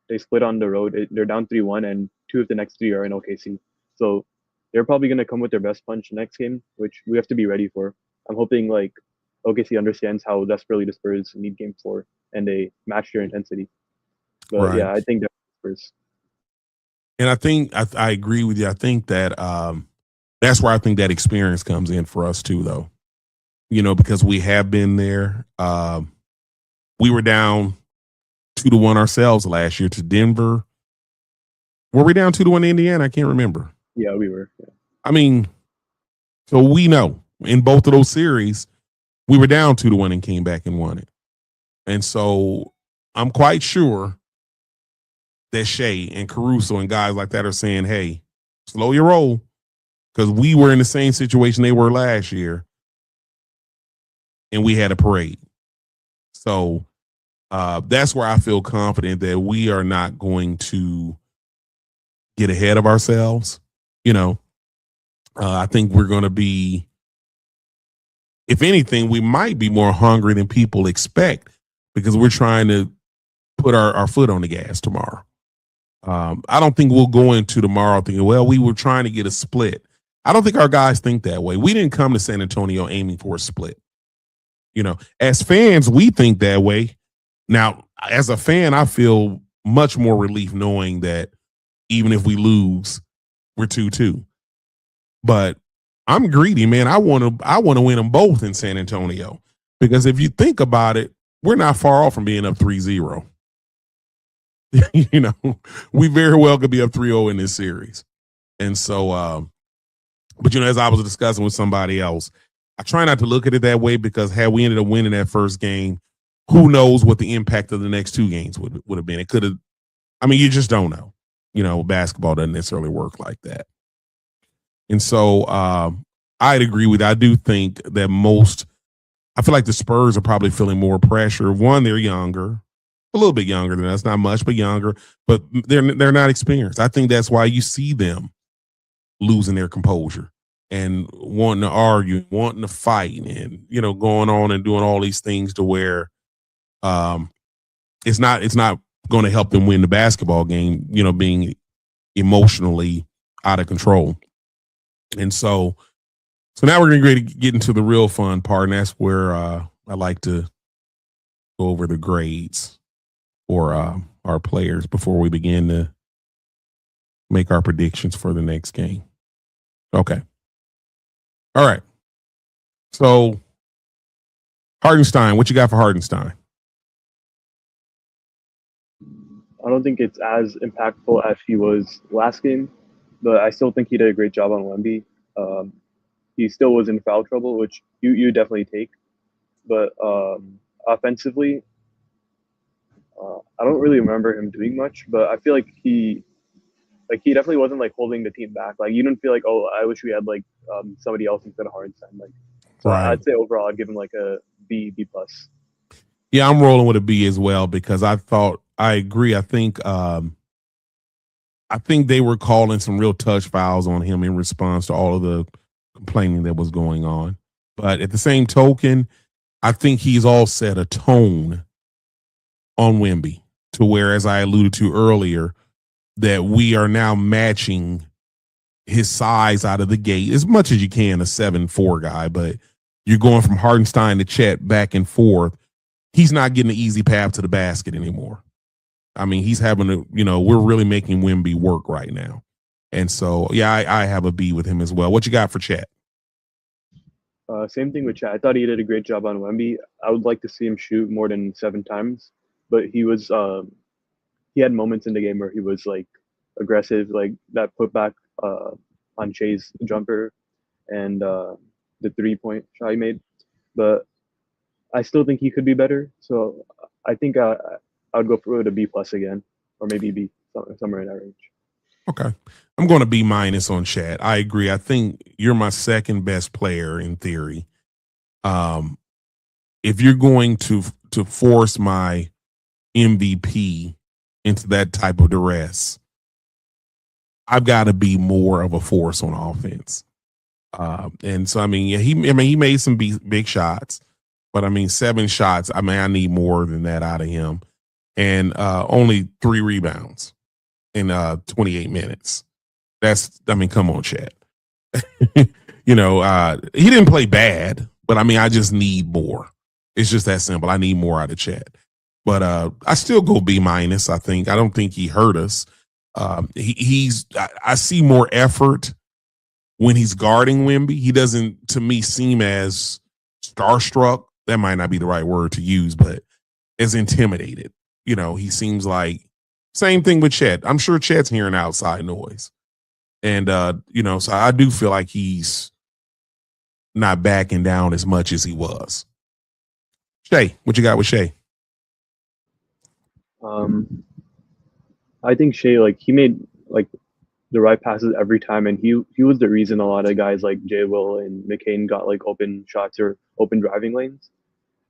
They split on the road. They're down 3-1, and 2 of the next 3 are in OKC. So they're probably going to come with their best punch next game, which we have to be ready for. I'm hoping OKC understands how desperately the Spurs need game 4, and they match their intensity. But Right. yeah, I think that's Spurs. And I think I agree with you. I think that that's where I think that experience comes in for us too, though. Because we have been there. We were down 2-1 ourselves last year to Denver. Were we down 2-1 to Indiana? I can't remember. Yeah, we were. Yeah. I mean, so we know in both of those series, we were down 2-1 and came back and won it. And so I'm quite sure that Shea and Caruso and guys like that are saying, hey, slow your roll, because we were in the same situation they were last year, and we had a parade. So that's where I feel confident that we are not going to get ahead of ourselves. I think we're going to be, if anything, we might be more hungry than people expect because we're trying to put our foot on the gas tomorrow. I don't think we'll go into tomorrow thinking, well, we were trying to get a split. I don't think our guys think that way. We didn't come to San Antonio aiming for a split. As fans, we think that way. Now, as a fan, I feel much more relief knowing that even if we lose, we're 2-2. But I'm greedy, man. I want to win them both in San Antonio because if you think about it, we're not far off from being up 3-0. We very well could be up 3-0 in this series. And so, but as I was discussing with somebody else, I try not to look at it that way because had we ended up winning that first game, who knows what the impact of the next 2 games would have been. It could have, you just don't know. Basketball doesn't necessarily work like that. And so I'd agree with you. I do think that I feel like the Spurs are probably feeling more pressure. One, they're younger, a little bit younger than us, not much, but younger, but they're not experienced. I think that's why you see them losing their composure and wanting to argue, wanting to fight, and going on and doing all these things to where it's not going to help them win the basketball game, being emotionally out of control. And so now we're going to get into the real fun part, and that's where I like to go over the grades for our players before we begin to make our predictions for the next game. Okay. All right. So Hartenstein, what you got for Hartenstein? I don't think it's as impactful as he was last game, but I still think he did a great job on Wemby. He still was in foul trouble, which you definitely take. But offensively, I don't really remember him doing much, but I feel like he definitely wasn't holding the team back. You didn't feel oh, I wish we had somebody else instead of Hartenstein. So right. I'd say overall I'd give him a B plus. Yeah, I'm rolling with a B as well because I agree. I think they were calling some real touch fouls on him in response to all of the complaining that was going on. But at the same token, I think he's all set a tone on Wemby to where, as I alluded to earlier, that we are now matching his size out of the gate as much as you can, a 7'4" guy, but you're going from Hartenstein to Chet back and forth. He's not getting an easy path to the basket anymore. He's having to, we're really making Wemby work right now. And so, yeah, I have a B with him as well. What you got for Chet? Same thing with Chat. I thought he did a great job on Wemby. I would like to see him shoot more than 7 times, but he had moments in the game where he was like aggressive, like that putback on Shay's jumper and the 3 point shot he made. But I still think he could be better. So I think I would go for it a B plus again, or maybe B somewhere in that range. Okay. I'm going to B minus on Chat. I agree. I think you're my second best player in theory. If you're going to force my MVP into that type of duress, I've got to be more of a force on offense. And so, I mean, yeah, he made some big shots, but I mean, 7 shots. I mean, I need more than that out of him, and only 3 rebounds in 28 minutes. I mean, come on, Chad. He didn't play bad, but I mean, I just need more. It's just that simple. I need more out of Chad. But I still go B minus. I don't think he hurt us. I see more effort when he's guarding Wemby. He doesn't, to me, seem as starstruck. That might not be the right word to use, but as intimidated. He seems like same thing with Chet. I'm sure Chet's hearing outside noise. And, so I do feel like he's not backing down as much as he was. Shay, what you got with Shay? I think Shea, like he made like the right passes every time, and he was the reason a lot of guys like Jay Will and McCain got like open shots or open driving lanes.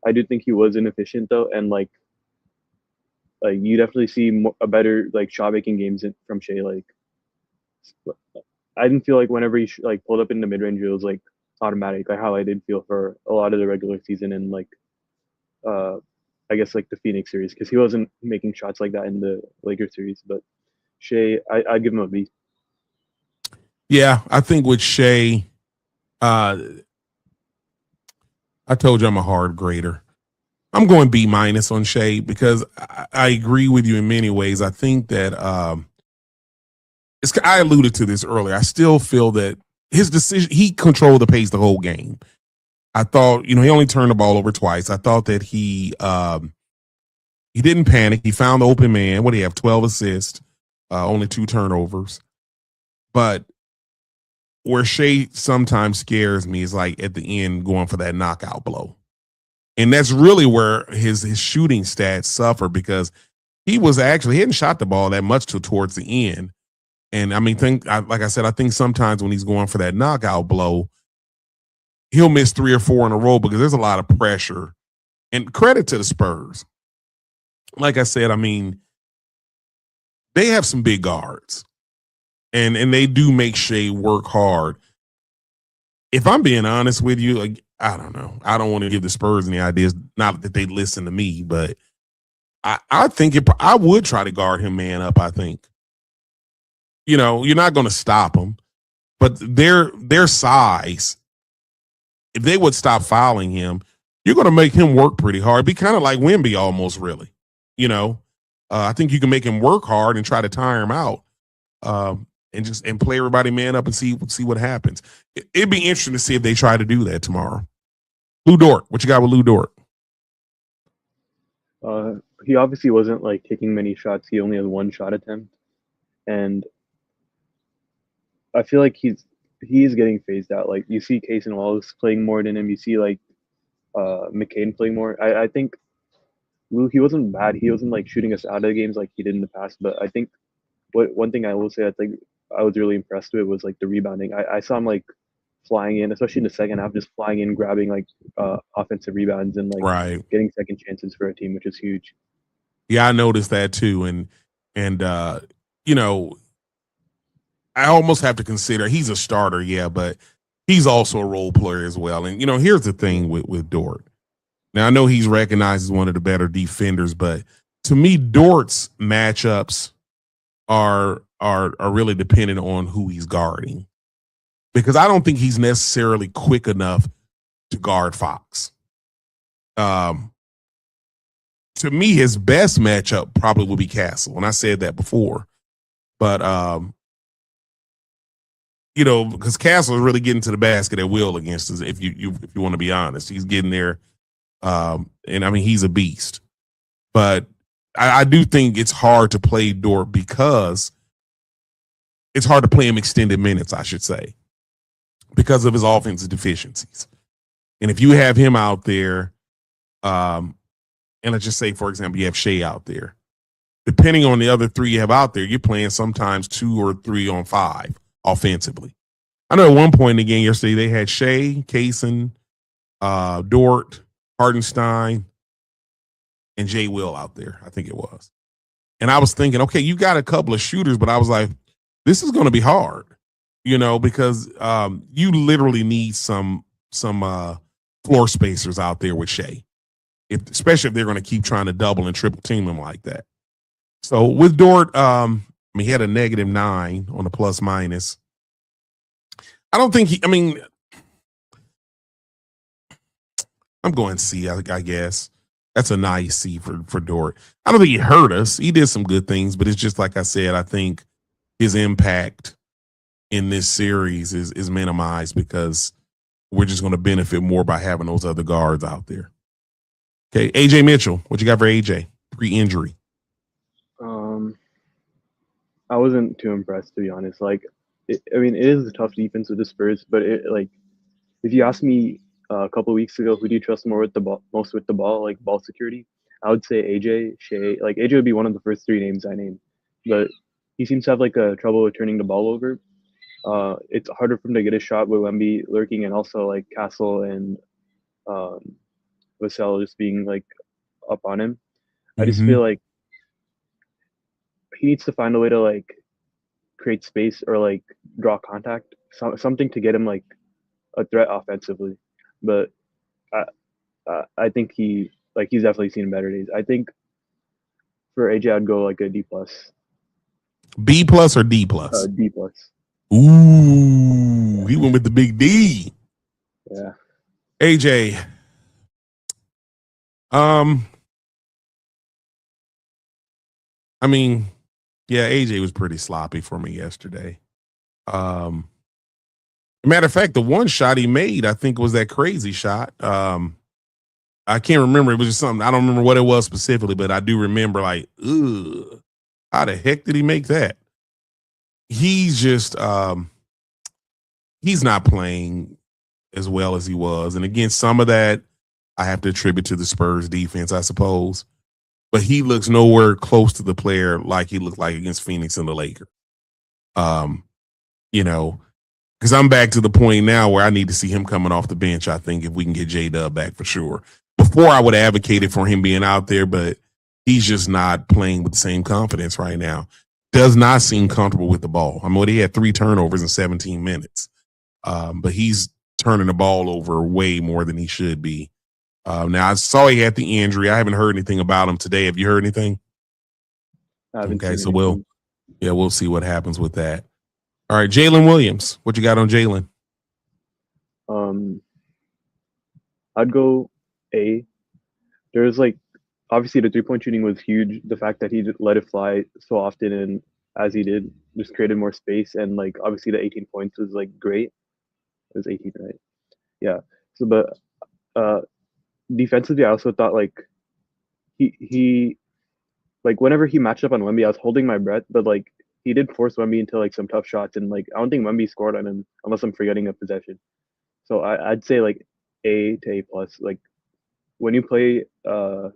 I do think he was inefficient though, and like you definitely see a better like shot making games from Shea. Like I didn't feel like whenever he like pulled up in the mid range, it was like automatic, like how I did feel for a lot of the regular season and like uh I guess like the Phoenix series because he wasn't making shots like that in the Lakers series. But Shea, I'd give him a B. Yeah, I think with Shay, I told you I'm a hard grader. I'm going B minus on Shay because I agree with you in many ways. I think that I alluded to this earlier. I still feel that his decision, he controlled the pace the whole game. I thought, he only turned the ball over twice. I thought that he didn't panic. He found the open man. What do you have? 12 assists, only 2 turnovers. But where Shea sometimes scares me is like at the end going for that knockout blow. And that's really where his shooting stats suffer because he hadn't shot the ball that much till towards the end. And I mean, like I said, I think sometimes when he's going for that knockout blow, he'll miss 3 or 4 in a row because there's a lot of pressure. And credit to the Spurs. Like I said, I mean, they have some big guards. And they do make Shea work hard. If I'm being honest with you, like I don't know. I don't want to give the Spurs any ideas. Not that they listen to me, but I think I would try to guard him man up. I think, you're not going to stop him, but their size, if they would stop fouling him, you're going to make him work pretty hard. Be kind of like Wemby almost, really. I think you can make him work hard and try to tire him out. And play everybody man up and see what happens. It'd be interesting to see if they try to do that tomorrow. Lou Dort, what you got with Lou Dort? He obviously wasn't like taking many shots. He only had 1 shot attempt, and I feel like he's getting phased out. Like you see Case and Wallace playing more than him. You see like McCain playing more. I think Lou, he wasn't bad. He wasn't like shooting us out of games like he did in the past. But I think one thing I will say, I think I was really impressed with was like the rebounding. I saw him like flying in, especially in the second half, just flying in, grabbing like offensive rebounds and like Right. getting second chances for a team, which is huge. Yeah, I noticed that too. And I almost have to consider he's a starter, yeah, but he's also a role player as well. And here's the thing with Dort. Now I know he's recognized as one of the better defenders, but to me, Dort's matchups are really dependent on who he's guarding. Because I don't think he's necessarily quick enough to guard Fox. To me, his best matchup probably would be Castle, and I said that before. But because Castle is really getting to the basket at will against us. If you want to be honest, he's getting there, and I mean he's a beast. But I do think it's hard to play Dort because it's hard to play him extended minutes, I should say, because of his offensive deficiencies. And if you have him out there, and let's just say, for example, you have Shea out there, depending on the other three you have out there, you're playing sometimes 2 or 3 on 5 offensively. I know at one point in the game yesterday, they had Shea, Kaysen, Dort, Hardenstein, and Jay Will out there, I think it was. And I was thinking, okay, you got a couple of shooters, but I was like, this is going to be hard, because you literally need some floor spacers out there with Shea, especially if they're going to keep trying to double and triple team him like that. So with Dort, he had a -9 on the plus minus. I don't think I'm going C, I guess. That's a nice C for Dort. I don't think he hurt us. He did some good things, but it's just like I said, I think his impact in this series is minimized because we're just going to benefit more by having those other guards out there. Okay, AJ Mitchell, what you got for AJ? Pre-injury. I wasn't too impressed, to be honest. It is a tough defense with the Spurs, but if you asked me a couple of weeks ago, who do you trust more with the ball, most with the ball, like ball security, I would say AJ, Shea. Like AJ would be one of the first 3 names I named, but he seems to have a trouble with turning the ball over. It's harder for him to get a shot with Wemby lurking, and also Castle and Vassell just being up on him. I just feel like he needs to find a way to create space or draw contact, something to get him a threat offensively. But I think he's definitely seen better days. I think for AJ, I'd go a D+. B+ or D+? D+. Ooh, he went with the big D. Yeah. AJ. Yeah, AJ was pretty sloppy for me yesterday. Matter of fact, the one shot he made, I think, was that crazy shot. I can't remember. It was just something. I don't remember what it was specifically, but I do remember ugh, how the heck did he make that? He's just he's not playing as well as he was. And again, some of that I have to attribute to the Spurs defense, I suppose. But he looks nowhere close to the player like he looked like against Phoenix and the Lakers. Because I'm back to the point now where I need to see him coming off the bench, I think, if we can get J-Dub back for sure. Before I would have advocated for him being out there, but he's just not playing with the same confidence right now. Does not seem comfortable with the ball. He had 3 turnovers in 17 minutes. But he's turning the ball over way more than he should be. Now, I saw he had the injury. I haven't heard anything about him today. Have you heard anything? Okay, so we'll see what happens with that. All right, Jalen Williams. What you got on Jalen? I'd go A. There's obviously the 3-point shooting was huge. The fact that he let it fly so often and as he did just created more space, and obviously the 18 points was great. It was 18, right? Yeah. So, but defensively, I also thought he whenever he matched up on Wemby, I was holding my breath, but he did force Wemby into some tough shots, and I don't think Wemby scored on him unless I'm forgetting a possession. So I'd say A to A+. When you play Jalen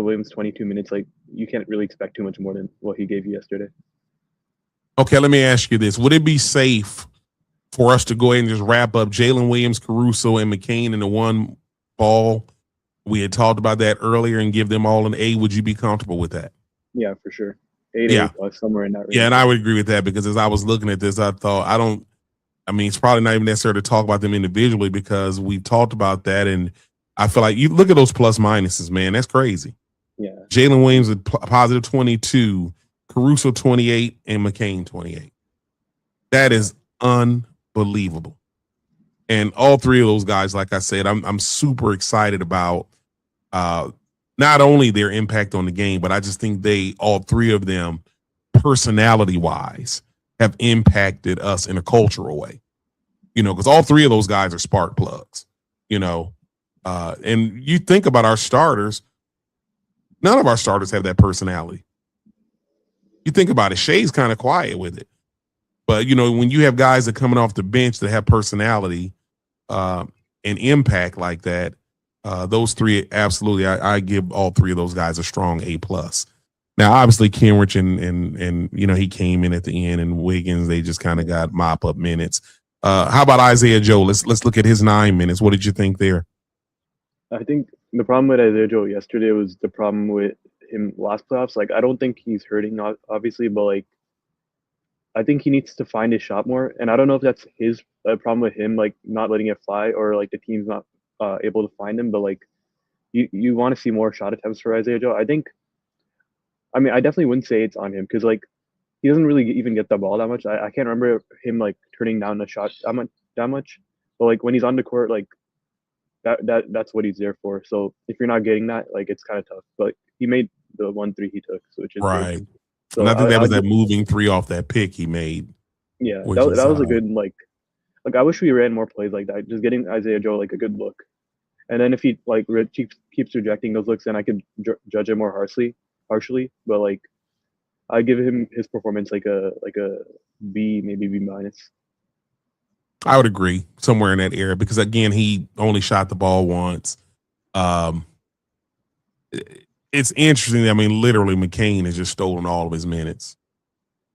Williams 22 minutes, you can't really expect too much more than what he gave you yesterday. Okay, let me ask you this: would it be safe for us to go ahead and just wrap up Jalen Williams, Caruso, and McCain in the one ball? We had talked about that earlier and give them all an A. Would you be comfortable with that? Yeah, for sure. A to A+, somewhere in that range. Yeah, and I would agree with that because as I was looking at this, I thought it's probably not even necessary to talk about them individually because we've talked about that, and I feel like you look at those plus minuses, man. That's crazy. Yeah. Jalen Williams with positive 22, Caruso 28, and McCain 28. That is unbelievable. And all 3 of those guys, like I said, I'm super excited about not only their impact on the game, but I just think all 3 of them, personality-wise, have impacted us in a cultural way. Because all three of those guys are spark plugs. And you think about our starters, none of our starters have that personality. You think about it, Shea's kind of quiet with it. But, when you have guys that coming off the bench that have personality and impact like that, those three, absolutely, I give all three of those guys a strong A+. Now, obviously, Kenrich and he came in at the end, and Wiggins, they just kind of got mop-up minutes. How about Isaiah Joe? Let's look at his 9 minutes. What did you think there? I think the problem with Isaiah Joe yesterday was the problem with him last playoffs. Like, I don't think he's hurting, obviously, but like, I think he needs to find his shot more. And I don't know if that's his problem with him, like not letting it fly, or like the team's not able to find him. But like, you want to see more shot attempts for Isaiah Joe. I definitely wouldn't say it's on him, because like he doesn't really even get the ball that much. I can't remember him like turning down a shot that much. But like when he's on the court, like that's what he's there for. So if you're not getting that, like it's kind of tough. But he made the 1 3 he took, which is right. Good. So and I think that was that moving 3 off that pick he made. Yeah, that was a good like I wish we ran more plays like that. Just getting Isaiah Joe like a good look, and then if he like keeps rejecting those looks, then I could judge him more harshly. But like I give him his performance like a B, maybe B minus. I would agree, somewhere in that area, because again, he only shot the ball once. It's interesting. I mean, literally, McCain has just stolen all of his minutes.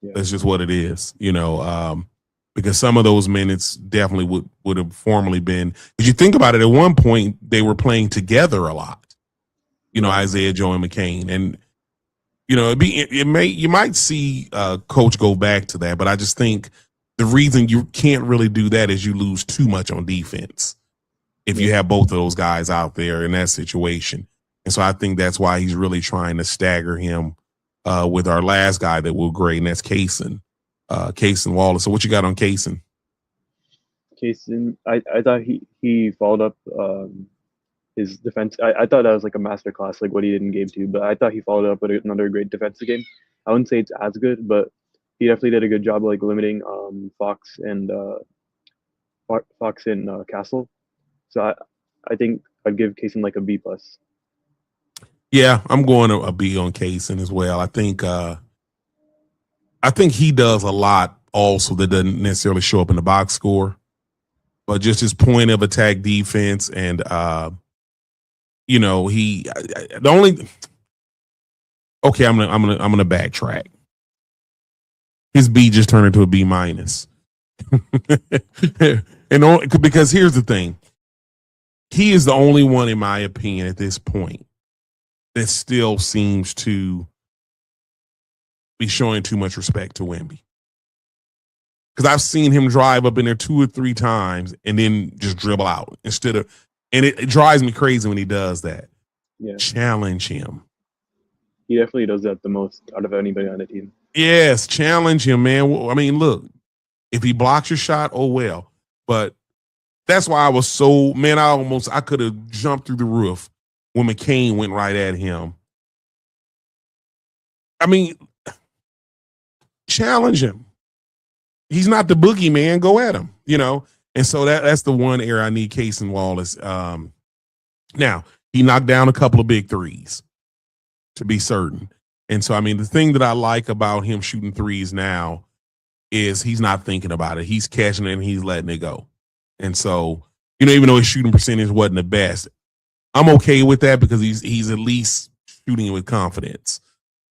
Yeah. That's just what it is, because some of those minutes definitely would have formerly been. If you think about it, at one point they were playing together a lot. Isaiah Joe and McCain, and you might see Coach go back to that, but I just think the reason you can't really do that is you lose too much on defense if you have both of those guys out there in that situation. And so I think that's why he's really trying to stagger him with our last guy that we'll grade, and that's Kaysen Wallace. So what you got on Kaysen? Kaysen, I thought he followed up his defense. I thought that was like a masterclass, like what he did in game 2. But I thought he followed up with another great defensive game. I wouldn't say it's as good, but he definitely did a good job like limiting Fox and Castle. So I think I'd give Kaysen like a B+. Yeah, I'm going to a B on Kaysen as well. I think he does a lot also that doesn't necessarily show up in the box score, but just his point of attack defense, and I'm gonna backtrack. His B just turned into a B minus, and because here's the thing, he is the only one, in my opinion, at this point that still seems to be showing too much respect to Wemby. Because I've seen him drive up in there 2 or 3 times and then just dribble out and it drives me crazy when he does that. Yeah. Challenge him. He definitely does that the most out of anybody on the team. Yes, challenge him, man. I mean, look, if he blocks your shot, oh well. But that's why I was so, man, I could have jumped through the roof when McCain went right at him. I mean, challenge him. He's not the boogeyman. Go at him, And so that's the one area I need Kaysen Wallace. Now, he knocked down a couple of big threes, to be certain. And so, I mean, the thing that I like about him shooting threes now is he's not thinking about it. He's catching it and he's letting it go. And so, even though his shooting percentage wasn't the best, I'm okay with that because he's at least shooting it with confidence.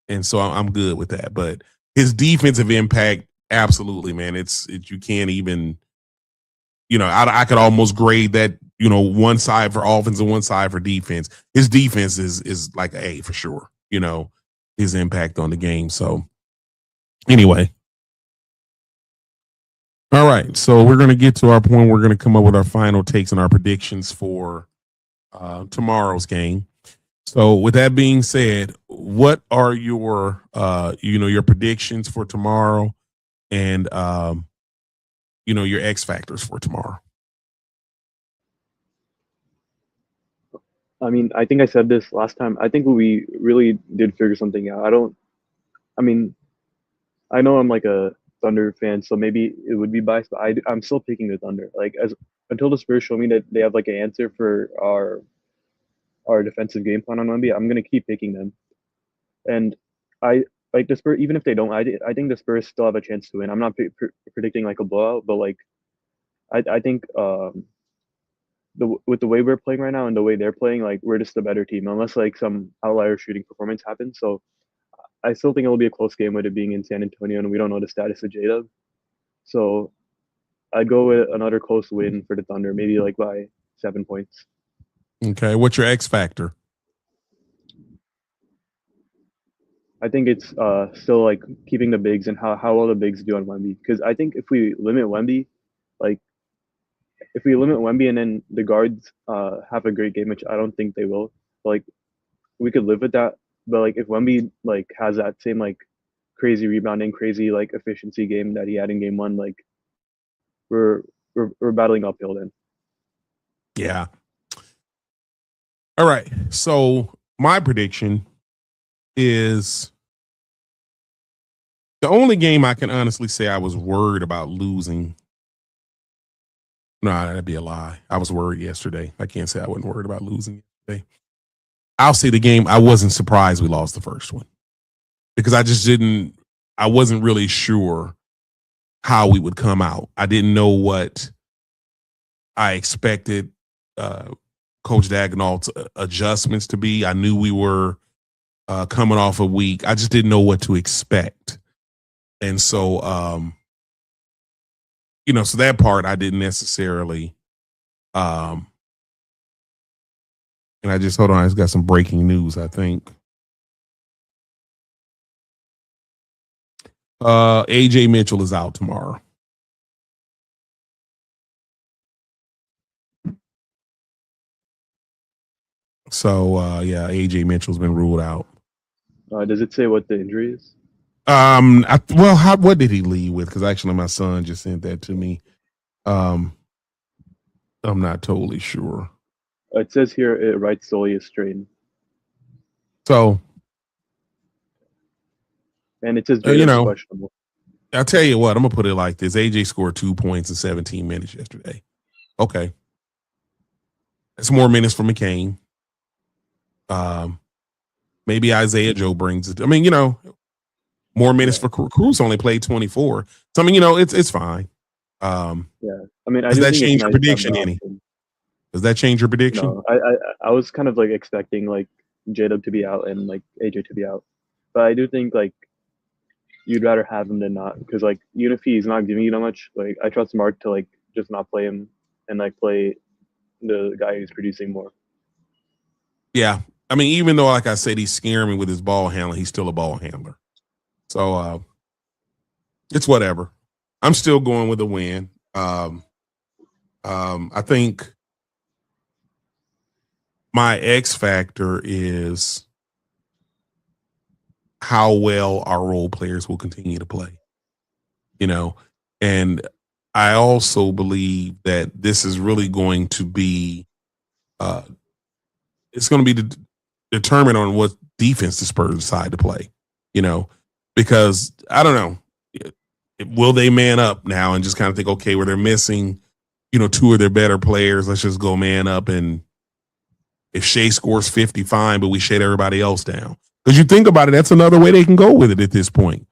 And so I'm good with that. But his defensive impact, absolutely, man. It's you can't even, I could almost grade that, one side for offense and one side for defense. His defense is like an A for sure, his impact on the game. So anyway. All right. So we're going to get to our point. We're going to come up with our final takes and our predictions for tomorrow's game. So with that being said, what are your your predictions for tomorrow and your X factors for tomorrow? I mean, I think I said this last time. I think we really did figure something out. I know I'm like a Thunder fan, so maybe it would be biased, but I'm still picking the Thunder. Like as until the Spurs show me that they have like an answer for our defensive game plan on Wemby, I'm gonna keep picking them. And I like the Spurs, even if they don't, I think the Spurs still have a chance to win. I'm not predicting like a blowout, but like I think with the way we're playing right now and the way they're playing, like we're just the better team, unless like some outlier shooting performance happens. So I still think it'll be a close game with it being in San Antonio, and we don't know the status of J-Dub. So I'd go with another close win for the Thunder, maybe like by 7 points. Okay, what's your X factor? I think it's still like keeping the bigs and how well the bigs do on Wemby. Because I think if we limit Wemby, like if we limit Wemby and then the guards have a great game, which I don't think they will, like we could live with that. But like if Wemby like has that same like crazy rebounding, crazy like efficiency game that he had in game one, like we're we're battling uphill then. Yeah. All right. So my prediction is the only game I can honestly say I was worried about losing. No, that'd be a lie. I was worried yesterday. I can't say I wasn't worried about losing yesterday. I'll say the game I wasn't surprised we lost the first one because I wasn't really sure how we would come out. I didn't know what I expected Coach Dagnall's adjustments to be. I knew we were coming off a week. I just didn't know what to expect. And so, so that part I didn't necessarily. And I just, hold on, I just got some breaking news, I think. AJ Mitchell is out tomorrow. So, AJ Mitchell's been ruled out. Does it say what the injury is? What did he leave with? Because actually, my son just sent that to me. I'm not totally sure. It says here it right soleus strain. So, and it says questionable. I'll tell you what, I'm gonna put it like this: AJ scored 2 points in 17 minutes yesterday. Okay, that's more minutes for McCain. Maybe Isaiah Joe brings it. I mean, more minutes for Cruz. Only played 24. So I mean, it's fine. I mean, does that change your prediction any? Does that change your prediction? No, I was kind of like expecting like J-Dub to be out and like AJ to be out, but I do think like you'd rather have him than not because like even if he's not giving you that much, like I trust Mark to like just not play him and like play the guy who's producing more. Yeah, I mean, even though like I said, he's scaring me with his ball handling, he's still a ball handler. So it's whatever. I'm still going with a win. I think my X factor is how well our role players will continue to play. And I also believe that this is really going to be it's going to be determined on what defense the Spurs decide to play, because I don't know. Will they man up now and just kind of think, okay, where they're missing, two of their better players, let's just go man up. And if Shea scores 50, fine, but we shut everybody else down. Because you think about it, that's another way they can go with it at this point.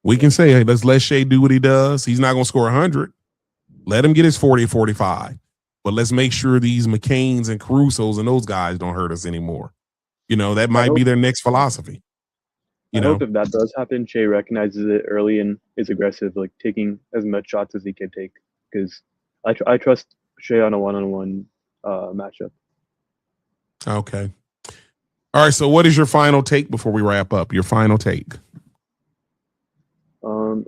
We can say, hey, let's let Shea do what he does. He's not going to score 100. Let him get his 40 or 45. But let's make sure these McCains and Carusos and those guys don't hurt us anymore. That might be their next philosophy. I hope if that does happen, Shea recognizes it early and is aggressive, like taking as much shots as he can take. Because I trust Shea on a one-on-one matchup. Okay. All right. So, what is your final take before we wrap up? Your final take.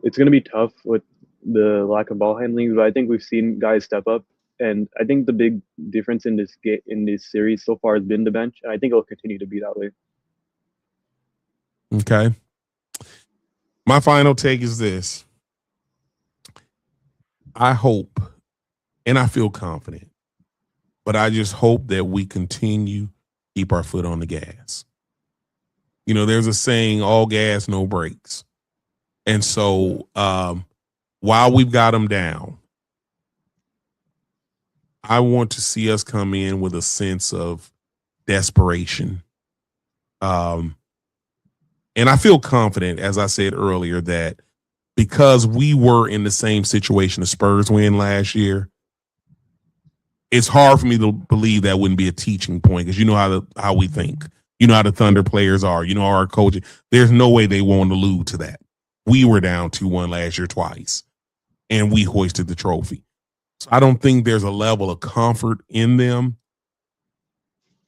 It's going to be tough with the lack of ball handling, but I think we've seen guys step up, and I think the big difference in this series so far has been the bench, and I think it'll continue to be that way. Okay. My final take is this. I hope, and I feel confident, but I just hope that we continue to keep our foot on the gas. There's a saying, all gas, no brakes. And so while we've got them down, I want to see us come in with a sense of desperation. And I feel confident, as I said earlier, that because we were in the same situation the Spurs were in last year, it's hard for me to believe that wouldn't be a teaching point because you know how we think. You know how the Thunder players are. You know our coaching. There's no way they won't allude to that. We were down 2-1 last year twice, and we hoisted the trophy. So I don't think there's a level of comfort in them.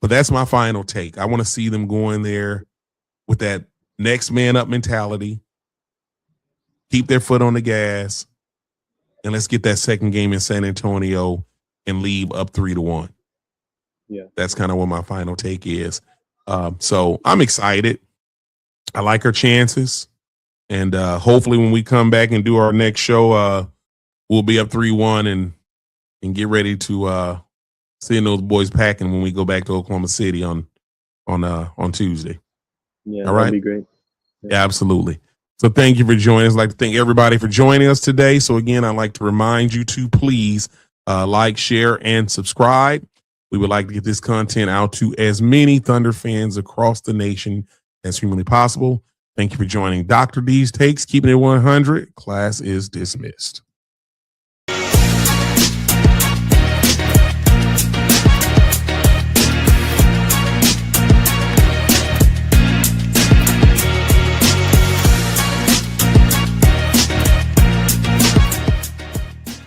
But that's my final take. I want to see them go in there with that next man up mentality, keep their foot on the gas, and let's get that second game in San Antonio and leave up 3-1. Yeah. That's kind of what my final take is. So I'm excited. I like our chances. And hopefully when we come back and do our next show, we'll be up 3-1 and get ready to send those boys packing when we go back to Oklahoma City on Tuesday. Yeah, all right. That'd be great. Yeah, absolutely. So thank you for joining us. I'd like to thank everybody for joining us today. So again, I'd like to remind you to please like, share, and subscribe. We would like to get this content out to as many Thunder fans across the nation as humanly possible. Thank you for joining Dr. D's Takes, keeping it 100. Class is dismissed.